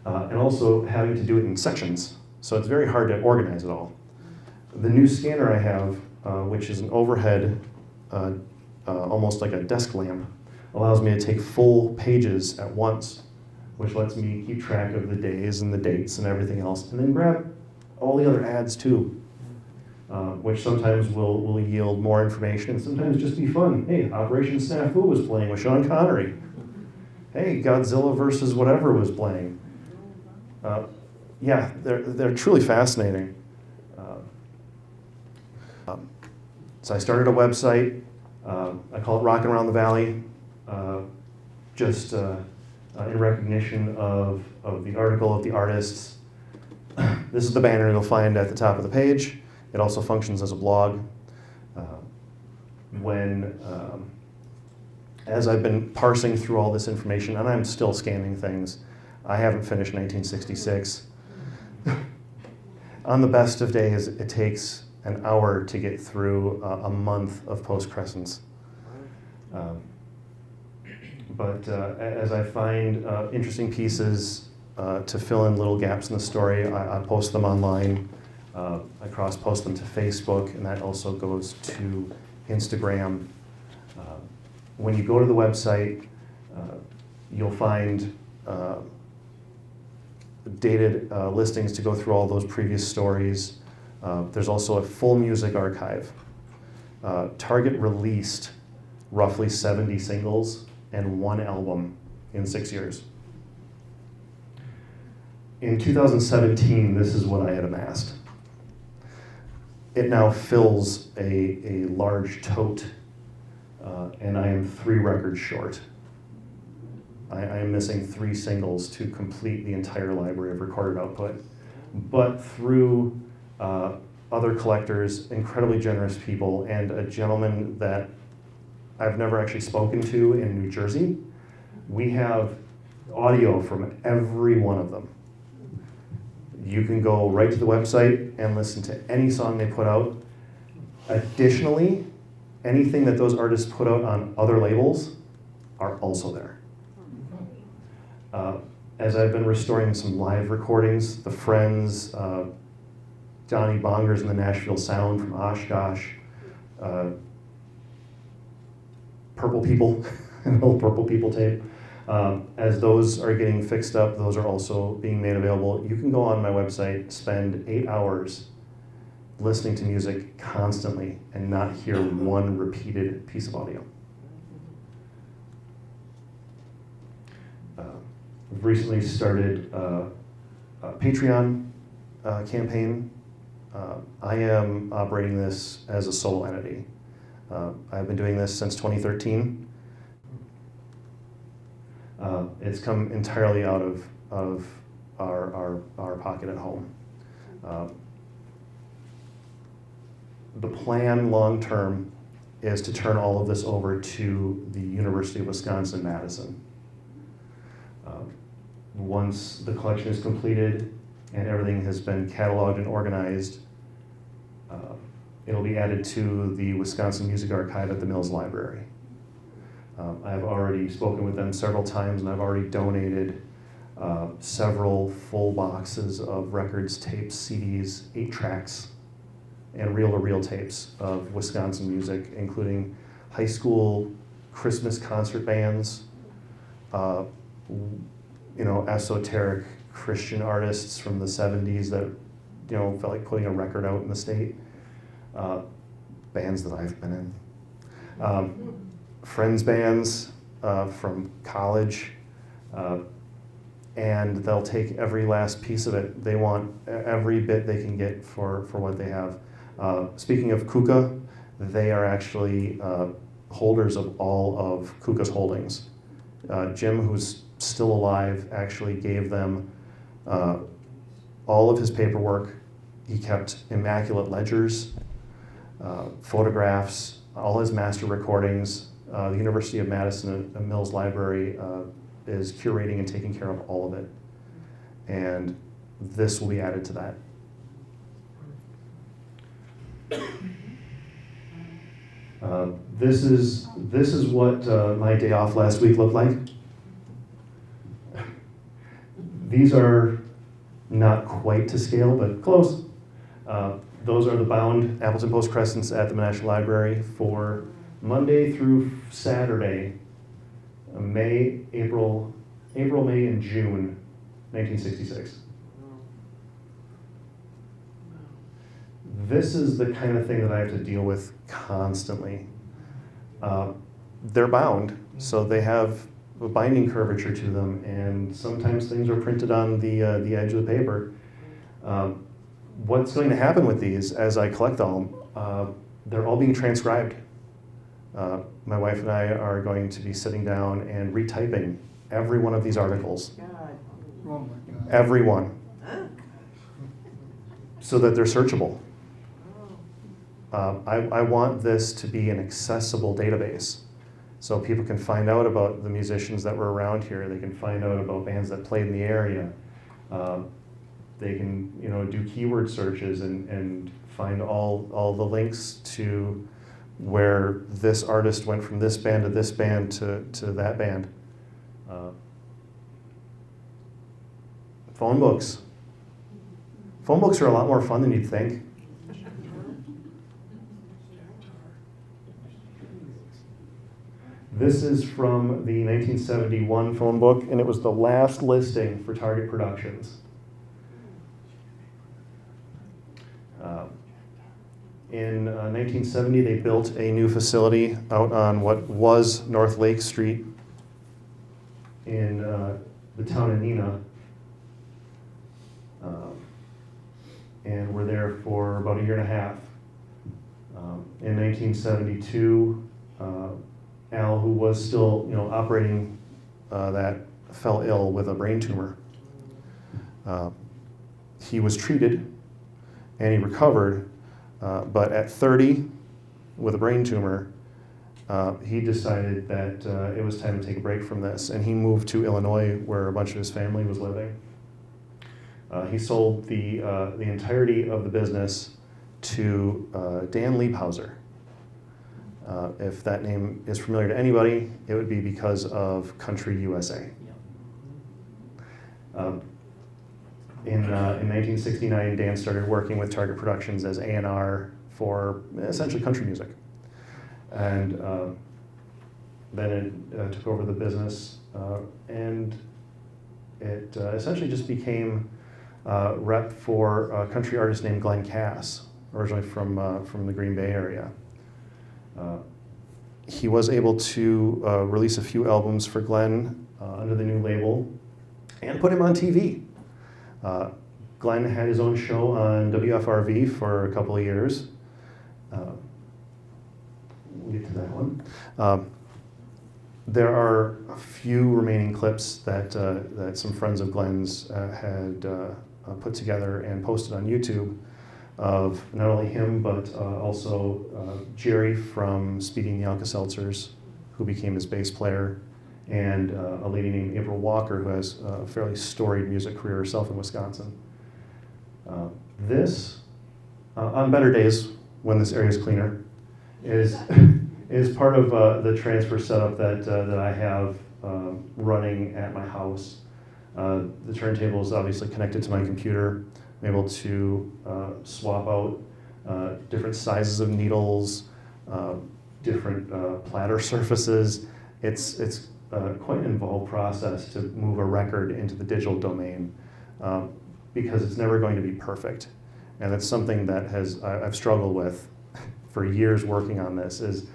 And also having to do it in sections. So it's very hard to organize it all. The new scanner I have, which is an overhead, almost like a desk lamp, allows me to take full pages at once, which lets me keep track of the days and the dates and everything else, and then grab all the other ads too. Which sometimes will yield more information and sometimes just be fun. Hey, Operation Snafu was playing with Sean Connery. Hey, Godzilla versus whatever was playing. Yeah, they're truly fascinating. So I started a website. I call it Rockin' Around the Valley, just in recognition of the article, of the artists. This is the banner you'll find at the top of the page. It also functions as a blog. As I've been parsing through all this information, and I'm still scanning things, I haven't finished 1966. On the best of days, it takes an hour to get through a month of post-crescents. But as I find interesting pieces to fill in little gaps in the story, I post them online. I cross-post them to Facebook, and that also goes to Instagram. When you go to the website, you'll find dated listings to go through all those previous stories. There's also a full music archive. Target released roughly 70 singles and 1 album in 6 years. In 2017, this is what I had amassed. It now fills a large tote, and I am 3 records short. I am missing 3 singles to complete the entire library of recorded output. But through other collectors, incredibly generous people, and a gentleman that I've never actually spoken to in New Jersey, we have audio from every one of them. You can go right to the website and listen to any song they put out. Additionally, anything that those artists put out on other labels are also there. As I've been restoring some live recordings, the Friends, Johnny Bongers and the Nashville Sound from Oshkosh, Purple People, an old Purple People tape. As those are getting fixed up, those are also being made available. You can go on my website, spend 8 hours listening to music constantly and not hear one repeated piece of audio. We've recently started a Patreon campaign. I am operating this as a sole entity. I've been doing this since 2013. It's come entirely out of our pocket at home. The plan long term is to turn all of this over to the University of Wisconsin-Madison. Once the collection is completed and everything has been cataloged and organized, it'll be added to the Wisconsin Music Archive at the Mills Library. I've already spoken with them several times, and I've already donated several full boxes of records, tapes, CDs, 8 tracks, and reel-to-reel tapes of Wisconsin music, including high school Christmas concert bands, esoteric Christian artists from the 70s that, felt like putting a record out in the state, bands that I've been in. Friends bands from college, and they'll take every last piece of it. They want every bit they can get for what they have. Speaking of Keka, they are actually holders of all of Keka's holdings. Jim, who's still alive, actually gave them all of his paperwork. He kept immaculate ledgers, photographs, all his master recordings. The University of Madison Mills Library is curating and taking care of all of it. And this will be added to that. This is what my day off last week looked like. These are not quite to scale, but close. Those are the bound Appleton Post Crescents at the National Library for Monday through Saturday, April, May, and June, 1966. This is the kind of thing that I have to deal with constantly. They're bound, so they have a binding curvature to them, and sometimes things are printed on the edge of the paper. What's going to happen with these as I collect them? They're all being transcribed. My wife and I are going to be sitting down and retyping every one of these articles. God. Oh my God. Every one. So that they're searchable. I want this to be an accessible database, so people can find out about the musicians that were around here. They can find out about bands that played in the area. They can, do keyword searches and find all the links to where this artist went from this band to this band to that band. Phone books. Phone books are a lot more fun than you'd think. This is from the 1971 phone book, and it was the last listing for Target Productions. In 1970, they built a new facility out on what was North Lake Street in the town of Neenah. And were there for about a year and a half. In 1972, Al, who was still operating that, fell ill with a brain tumor. He was treated and he recovered, but at 30, with a brain tumor, he decided that it was time to take a break from this, and he moved to Illinois, where a bunch of his family was living. He sold the entirety of the business to Dan Liebhauser. If that name is familiar to anybody, it would be because of Country USA. In 1969, Dan started working with Target Productions as A&R for essentially country music. And then it took over the business, and it essentially just became rep for a country artist named Glenn Cass, originally from the Green Bay area. He was able to release a few albums for Glenn under the new label and put him on TV. Glenn had his own show on WFRV for a couple of years. We'll get to that one. There are a few remaining clips that some friends of Glenn's had put together and posted on YouTube of not only him, but also Jerry from Speedy and the Alka-Seltzers, who became his bass player, and a lady named April Walker, who has a fairly storied music career herself in Wisconsin. This, on better days, when this area is cleaner, is part of the transfer setup that I have running at my house. The turntable is obviously connected to my computer. I'm able to swap out different sizes of needles, different platter surfaces. It's quite an involved process to move a record into the digital domain because it's never going to be perfect. And it's something that I've struggled with for years working on this. Is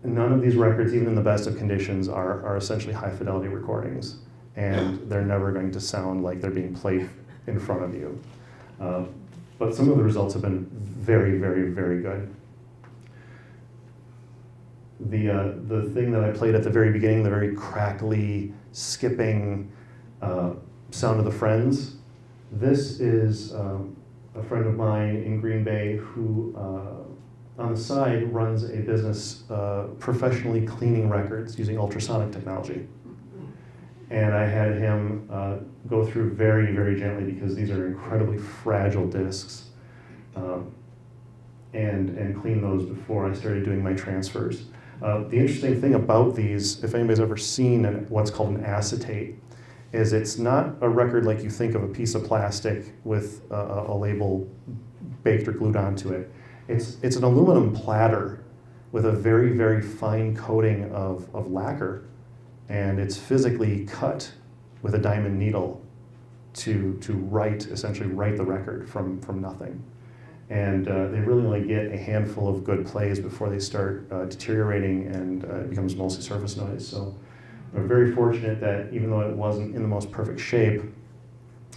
none of these records, even in the best of conditions, are essentially high fidelity recordings, and they're never going to sound like they're being played in front of you. But some of the results have been very, very, very good. The thing that I played at the very beginning, the very crackly, skipping sound of the Friends, this is a friend of mine in Green Bay who, on the side, runs a business professionally cleaning records using ultrasonic technology. And I had him go through very, very gently, because these are incredibly fragile discs, and clean those before I started doing my transfers. The interesting thing about these, if anybody's ever seen what's called an acetate, is it's not a record like you think of a piece of plastic with a label baked or glued onto it. It's an aluminum platter with a very, very fine coating of lacquer, and it's physically cut with a diamond needle to essentially write the record from nothing. And they really only get a handful of good plays before they start deteriorating, and it becomes mostly surface noise. So we're very fortunate that even though it wasn't in the most perfect shape,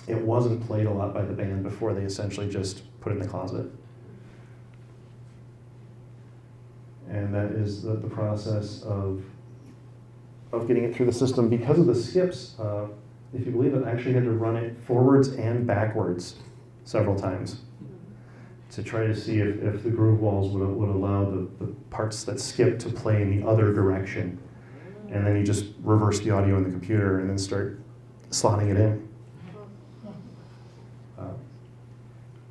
it wasn't played a lot by the band before they essentially just put it in the closet. And that is the process of getting it through the system. Because of the skips, if you believe it, I actually had to run it forwards and backwards several times to try to see if the groove walls would allow the parts that skip to play in the other direction. And then you just reverse the audio in the computer and then start slotting it in.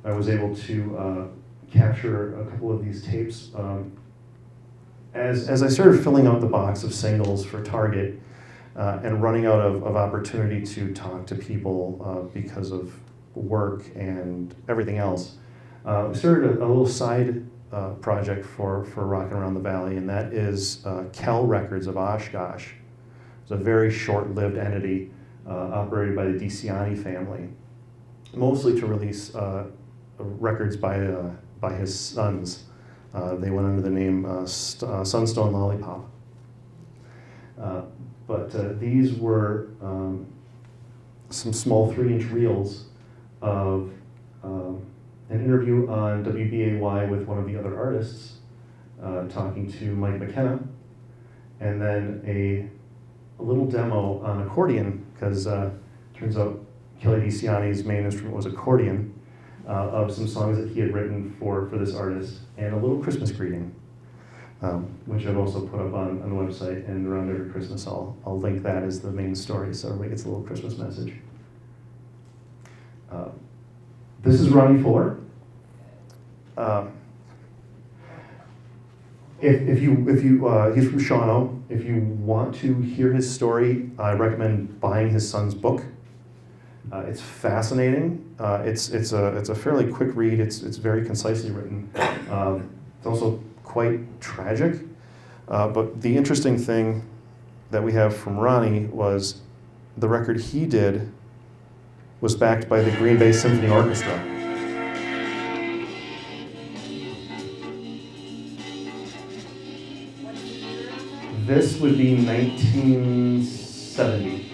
I was able to capture a couple of these tapes. As I started filling out the box of singles for Target and running out of opportunity to talk to people because of work and everything else, we started a little side project for Rockin' Around the Valley, and that is Kel Records of Oshkosh. It's a very short-lived entity operated by the DeCiani family, mostly to release records by by his sons. They went under the name Sunstone Lollipop. But these were some small 3-inch reels of an interview on WBAY with one of the other artists, talking to Mike McKenna, and then a little demo on accordion, because turns out Kelly DeCiani's main instrument was accordion, of some songs that he had written for this artist, and a little Christmas greeting, which I've also put up on the website, and around every Christmas I'll link that as the main story, so everybody gets a little Christmas message. This is Ronnie Fuller. If you he's from Shawano. If you want to hear his story, I recommend buying his son's book. It's fascinating. It's a fairly quick read. It's very concisely written. It's also quite tragic. But the interesting thing that we have from Ronnie was the record he did was backed by the Green Bay Symphony Orchestra. This would be 1970.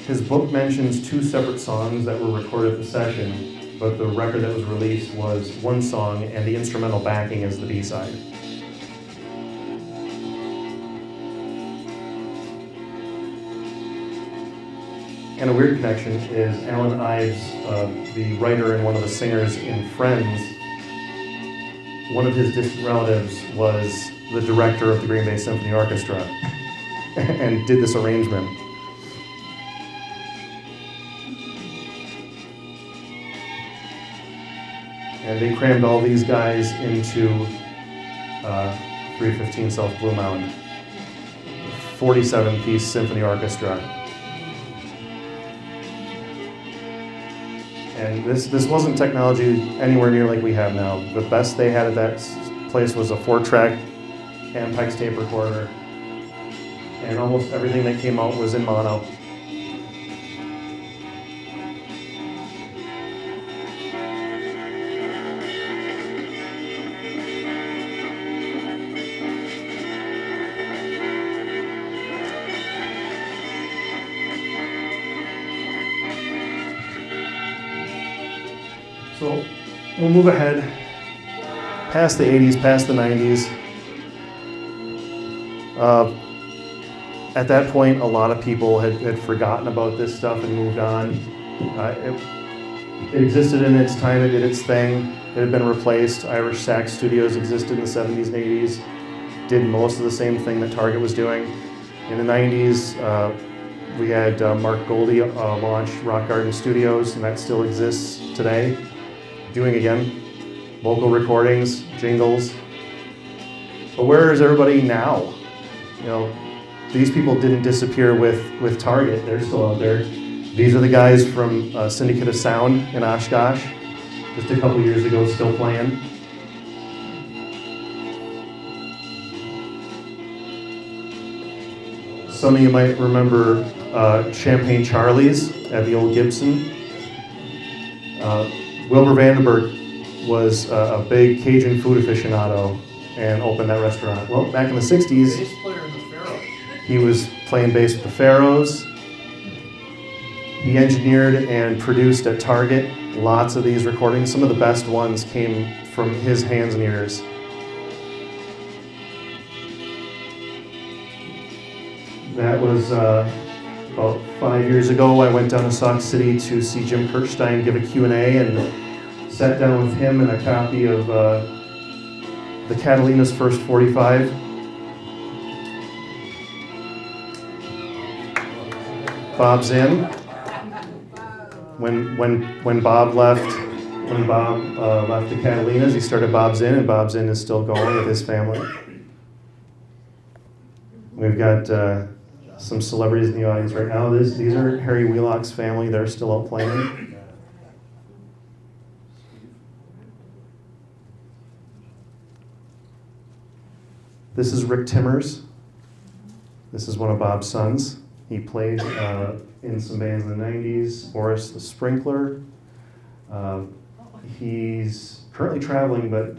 His book mentions 2 separate songs that were recorded at the session, but the record that was released was one song, and the instrumental backing is the B-side. And a weird connection is Alan Ives, the writer and one of the singers in Friends. One of his distant relatives was the director of the Green Bay Symphony Orchestra and did this arrangement. And they crammed all these guys into 315 South Blue Mound, 47-piece symphony orchestra. And this wasn't technology anywhere near like we have now. The best they had at that place was a 4-track Ampex tape recorder, and almost everything that came out was in mono. So we'll move ahead past the 80s, past the 90s. At that point, a lot of people had forgotten about this stuff and moved on. It existed in its time, it did its thing. It had been replaced. Irish Sax Studios existed in the 70s and 80s, did most of the same thing that Target was doing. In the 90s, we had Mark Goldie launch Rock Garden Studios, and that still exists today. Doing again, vocal recordings, jingles. But where is everybody now? You know, these people didn't disappear with Target. They're still out there. These are the guys from Syndicate of Sound in Oshkosh, just a couple years ago, still playing. Some of you might remember Champagne Charlie's at the old Gibson. Wilbur Vandenberg was a big Cajun food aficionado and opened that restaurant. Well, back in the 60s, Bass player in the Pharaohs. he was playing bass with the Pharaohs. He engineered and produced at Target lots of these recordings. Some of the best ones came from his hands and ears. That was about 5 years ago. I went down to Sauk City to see Jim Kirchstein give a Q&A and sat down with him and a copy of the Catalinas First 45. Bob's in. When Bob left the Catalinas, he started Bob's In, and Bob's In is still going with his family. We've got some celebrities in the audience right now. These are Harry Wheelock's family. They're still out playing. This is Rick Timmers. This is one of Bob's sons. He played in some bands in the 90s. Boris the Sprinkler. He's currently traveling, but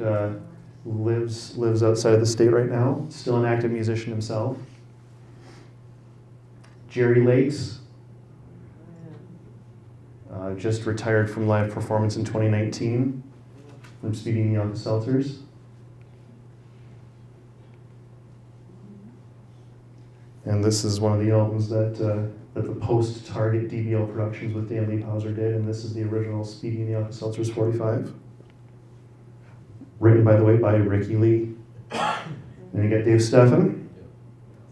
lives outside of the state right now. Still an active musician himself. Jerry Lakes, just retired from live performance in 2019 from Speedy and the Alka-Seltzers. And this is one of the albums that the post-Target DBL Productions with Dan Liebhauser did, and this is the original Speedy and the Alka-Seltzers 45. Written, by the way, by Ricky Lee. Then you got Dave Steffen,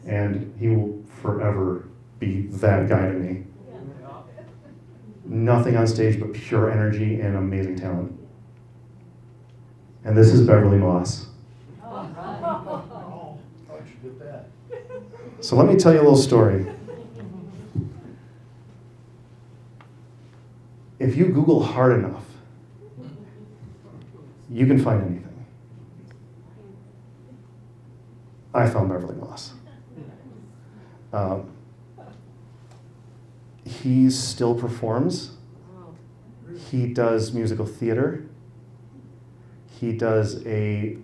and he will forever be that guy to me. Nothing on stage but pure energy and amazing talent. And this is Beverly Moss. Oh, how'd you get that? So let me tell you a little story. If you Google hard enough, you can find anything. I found Beverly Moss. He still performs. He does musical theater. He does a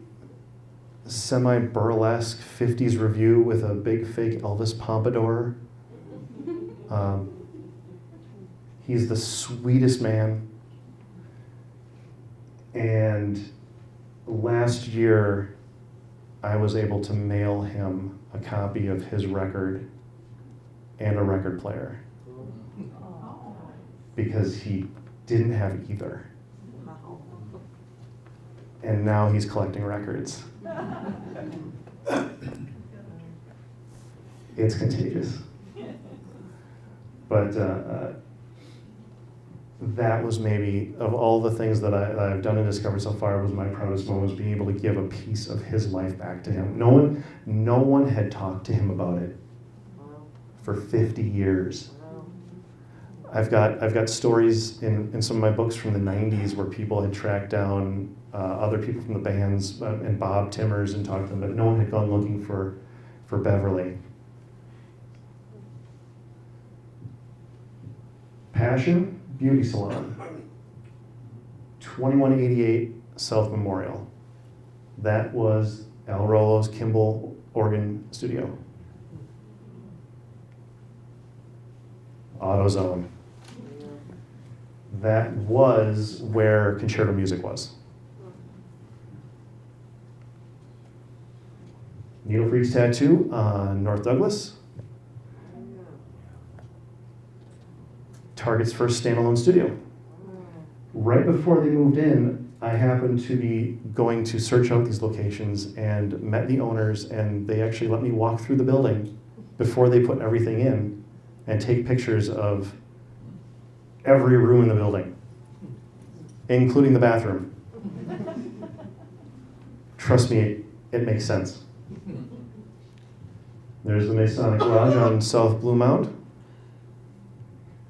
semi-burlesque 50s review with a big fake Elvis pompadour. He's the sweetest man. And last year, I was able to mail him a copy of his record and a record player because he didn't have either. And now he's collecting records. It's contagious. But that was maybe, of all the things that I've done and discovered so far, was my proudest moment, was being able to give a piece of his life back to him. No one had talked to him about it for 50 years. I've got stories in some of my books from the 90s where people had tracked down other people from the bands and Bob Timmers and talked to them, but no one had gone looking for Beverly. Passion Beauty Salon, 2188 South Memorial. That was Al Rollo's Kimball organ studio. AutoZone. That was where concerto music was. Needle Freaks Tattoo on North Douglas. Target's first standalone studio. Right before they moved in, I happened to be going to search out these locations and met the owners, and they actually let me walk through the building before they put everything in and take pictures of every room in the building, including the bathroom. Trust me, it makes sense. There's the Masonic Lodge on South Blue Mound,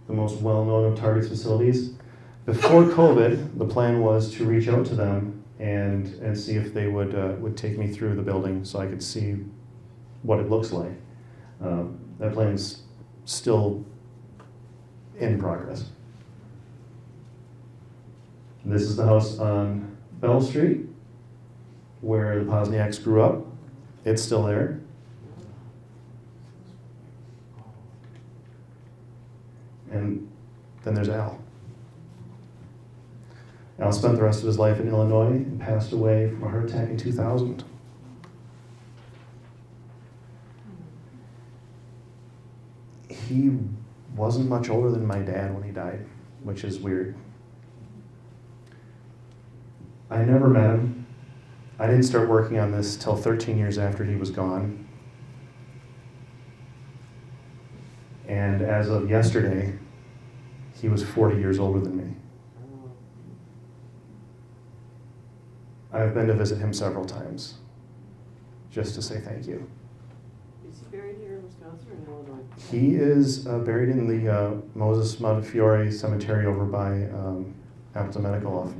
the most well-known of Target's facilities. Before COVID, the plan was to reach out to them and see if they would take me through the building so I could see what it looks like. That plan's still in progress. This is the house on Bell Street where the Posniaks grew up. It's still there. And then there's Al. Al spent the rest of his life in Illinois and passed away from a heart attack in 2000. He wasn't much older than my dad when he died, which is weird. I never met him. I didn't start working on this till 13 years after he was gone. And as of yesterday, he was 40 years older than me. I've been to visit him several times, just to say thank you. Is he buried here in Wisconsin or in Illinois? He is buried in the Moses Montefiore Cemetery over by Appleton Medical off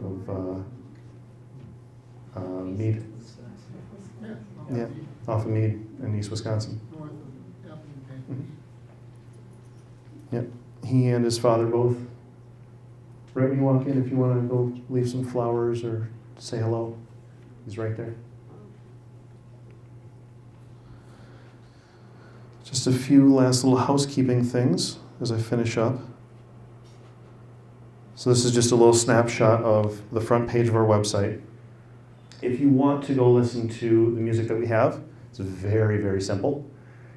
of Meade. Yeah, off of Meade in East Wisconsin. North of Appleton. Yep. He and his father both right when you walk in, if you want to go leave some flowers or say hello, he's right there. Just a few last little housekeeping things as I finish up. So this is just a little snapshot of the front page of our website. If you want to go listen to the music that we have, it's very, very simple.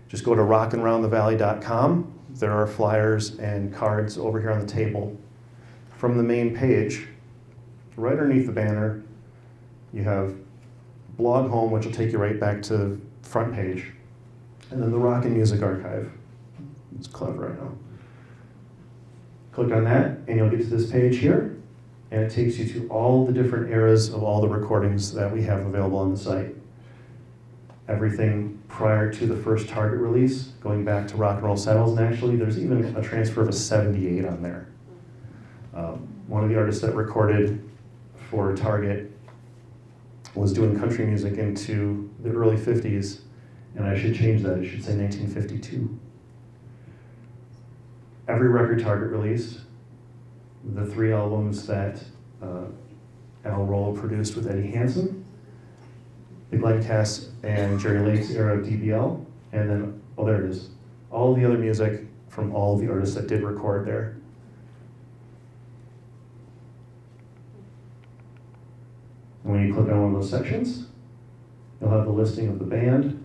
Just go to rockinroundthevalley.com. There are flyers and cards over here on the table. From the main page, right underneath the banner, you have Blog Home, which will take you right back to the front page. And then the Rockin Music Archive. It's clever, I know. Click on that, and you'll get to this page here, and it takes you to all the different eras of all the recordings that we have available on the site. Everything prior to the first Target release, going back to Rock and Roll Settles, and actually there's even a transfer of a 78 on there. One of the artists that recorded for Target was doing country music into the early 50s, and I should change that, it should say 1952. Every record Target released, the 3 albums that Al Rollo produced with Eddie Hansen, the Glenn Cass and Jerry Lake's era of DBL, and then, oh there it is, all the other music from all the artists that did record there. And when you click on one of those sections, you'll have the listing of the band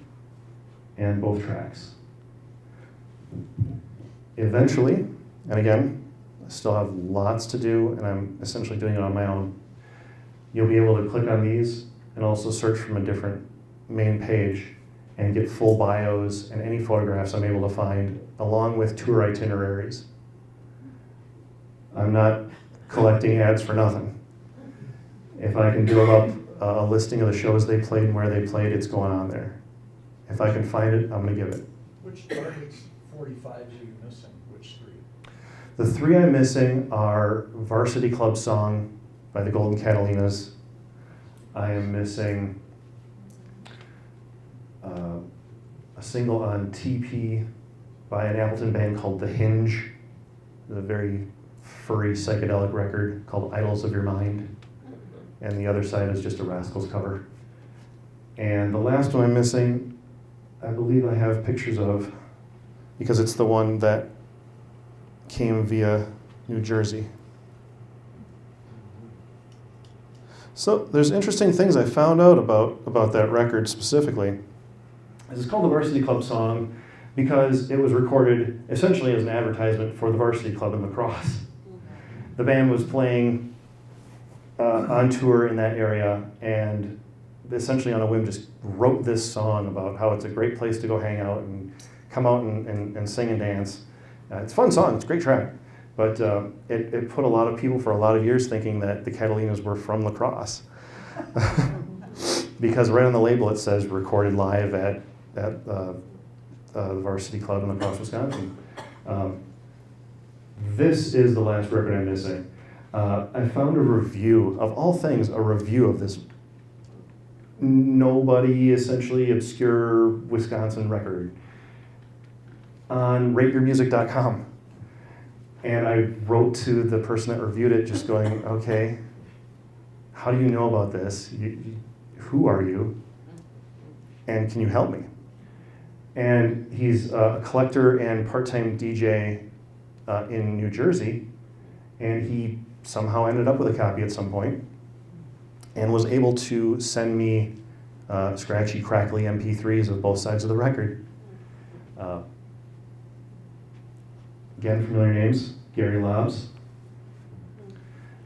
and both tracks. Eventually, and again, I still have lots to do, and I'm essentially doing it on my own, you'll be able to click on these and also search from a different main page and get full bios and any photographs I'm able to find, along with tour itineraries. I'm not collecting ads for nothing. If I can build up a listing of the shows they played and where they played, it's going on there. If I can find it, I'm going to give it. Which Target's 45s are you missing? Which 3? The 3 I'm missing are Varsity Club Song by the Golden Catalinas. I am missing a single on TP by an Appleton band called The Hinge, a very furry psychedelic record called Idols of Your Mind. And the other side is just a Rascals cover. And the last one I'm missing, I believe I have pictures of, because it's the one that came via New Jersey. So there's interesting things I found out about that record specifically. It's called the Varsity Club Song because it was recorded essentially as an advertisement for the Varsity Club in Lacrosse. The band was playing on tour in that area, and essentially on a whim just wrote this song about how it's a great place to go hang out and come out and sing and dance. It's a fun song, it's a great track, but it put a lot of people for a lot of years thinking that the Catalinas were from Lacrosse. Because right on the label it says recorded live at the Varsity Club in Lacrosse, Wisconsin. This is the last record I'm missing. I found a review, of all things, a review of this nobody, essentially obscure Wisconsin record on rateyourmusic.com. And I wrote to the person that reviewed it just going, okay, how do you know about this? Who are you? And can you help me? And he's a collector and part-time DJ in New Jersey, and he somehow ended up with a copy at some point and was able to send me scratchy, crackly MP3s of both sides of the record. Again, familiar names, Gary Lobbs.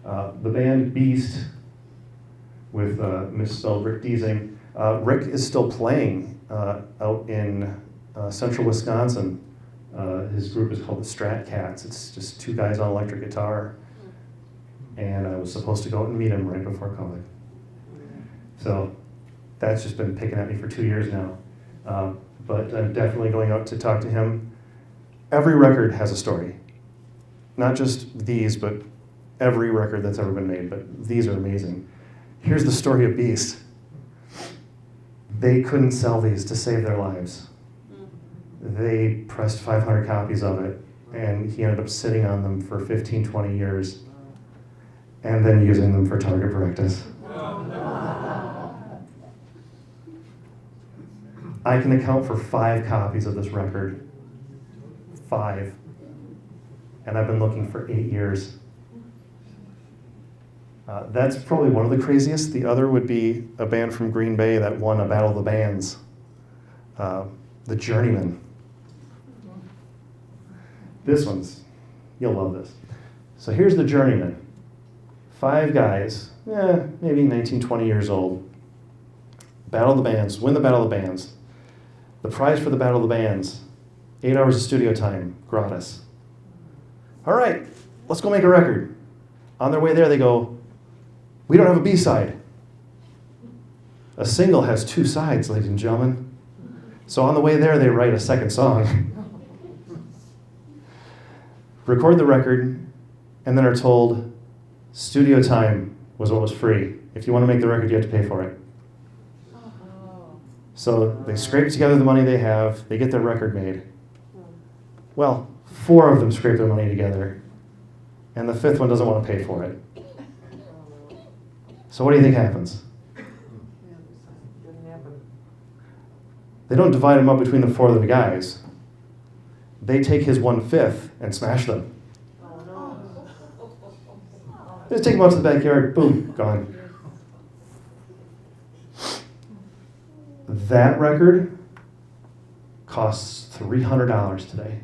The band Beast with misspelled Rick Deasing. Rick is still playing out in central Wisconsin. His group is called the Strat Cats. It's just 2 guys on electric guitar. And I was supposed to go out and meet him right before COVID. So that's just been picking at me for 2 years now. But I'm definitely going out to talk to him. Every record has a story. Not just these, but every record that's ever been made. But these are amazing. Here's the story of Beast. They couldn't sell these to save their lives. They pressed 500 copies of it, and he ended up sitting on them for 15, 20 years and then using them for target practice. I can account for 5 copies of this record. 5. And I've been looking for 8 years. That's probably one of the craziest. The other would be a band from Green Bay that won a Battle of the Bands, the Journeymen. This one's, you'll love this. So here's the Journeymen. 5 guys, maybe 19, 20 years old. Battle of the Bands, win the Battle of the Bands. The prize for the Battle of the Bands, 8 hours of studio time, gratis. All right, let's go make a record. On their way there, they go, we don't have a B-side. A single has 2 sides, ladies and gentlemen. So on the way there, they write a second song. Record the record, and then are told studio time was what was free. If you want to make the record, you have to pay for it. So they scrape together the money they have, they get their record made. Well, 4 of them scrape their money together, and the 5th one doesn't want to pay for it. So what do you think happens? They don't divide them up between the 4 other guys. They take his 1/5 and smash them. They just take them out to the backyard, boom, gone. That record costs $300 today.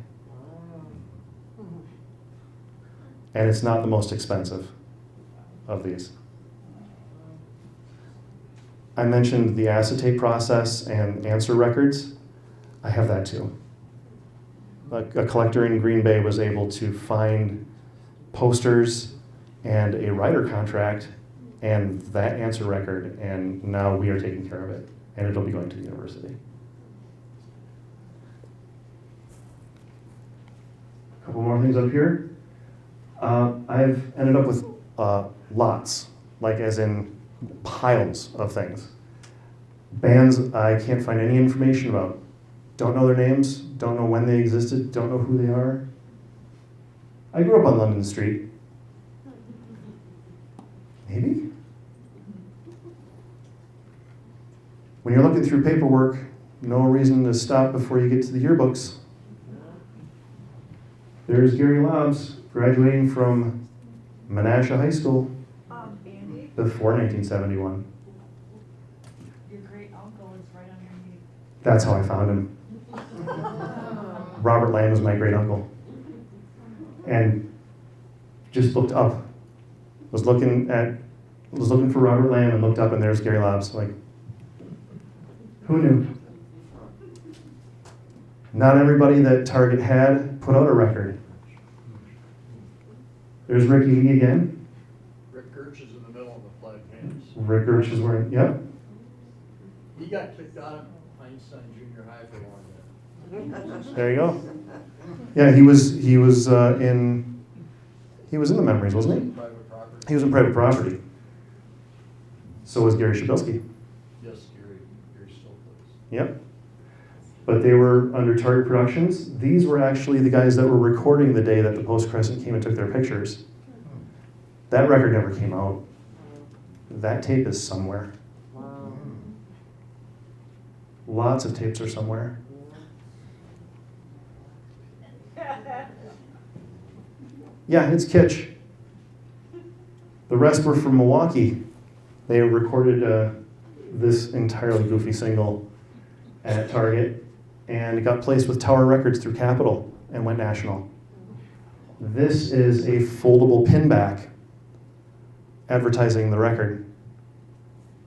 And it's not the most expensive of these. I mentioned the acetate process and answer records. I have that too. A collector in Green Bay was able to find posters and a writer contract and that answer record, and now we are taking care of it, and it'll be going to the university. A couple more things up here. I've ended up with lots, like as in piles of things. Bands I can't find any information about. Don't know their names, don't know when they existed, don't know who they are. I grew up on London Street. Maybe? When you're looking through paperwork, no reason to stop before you get to the yearbooks. There's Gary Lobbs, graduating from Menasha High School before 1971. Your great uncle is right underneath. That's how I found him. Robert Lamb was my great uncle. And just looked up. Was looking for Robert Lamb and looked up and there's Gary Lobbs. Like, who knew? Not everybody that Target had put out a record. There's Ricky Lee again. Rick Gertz is in the middle of the flag hands. Rick Gertz is wearing, yep. He got kicked out of Einstein Junior High for one day. There you go. Yeah, he was in the memories, wasn't he? Private property. He was in Private Property. So was Gary Shabilsky. Yes, Gary still plays. Yep. But they were under Target Productions. These were actually the guys that were recording the day that the Post Crescent came and took their pictures. That record never came out. That tape is somewhere. Wow. Lots of tapes are somewhere. Yeah, it's kitsch. The rest were from Milwaukee. They recorded this entirely goofy single at Target, and it got placed with Tower Records through Capitol and went national. This is a foldable pinback advertising the record.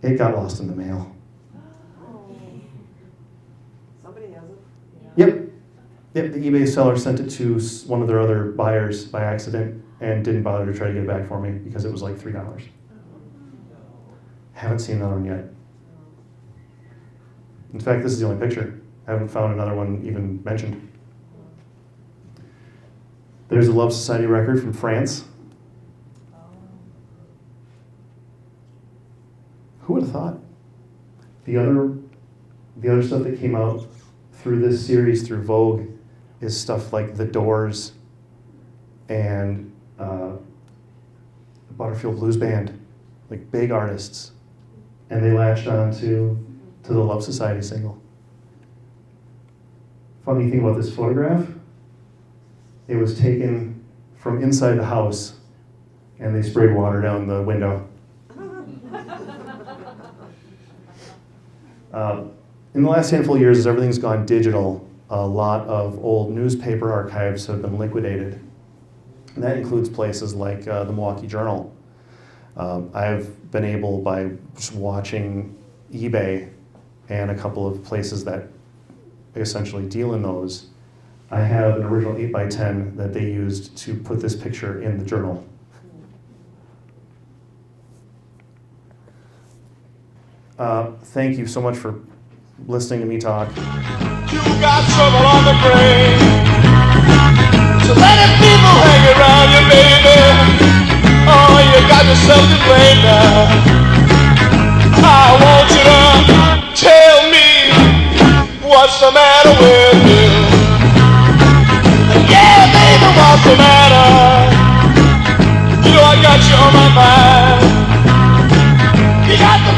It got lost in the mail. Somebody has it. Yep. Yep, the eBay seller sent it to one of their other buyers by accident and didn't bother to try to get it back for me because it was like $3. Haven't seen another one yet. In fact, this is the only picture. I haven't found another one even mentioned. There's a Love Society record from France. Who would have thought? The other stuff that came out through this series, through Vogue, is stuff like The Doors and Butterfield Blues Band, like big artists, and they latched on to the Love Society single. Funny thing about this photograph, it was taken from inside the house, and they sprayed water down the window. In the last handful of years, as everything's gone digital, a lot of old newspaper archives have been liquidated. And that includes places like the Milwaukee Journal. I've been able, by just watching eBay and a couple of places that essentially deal in those, I have an original 8x10 that they used to put this picture in the journal. Thank you so much for listening to me talk. You got trouble on the brain, so many people hang around you, baby. Oh, you got yourself to blame now. I want you to tell me what's the matter with you. Yeah, baby, what's the matter? You know I got you on my mind. You got the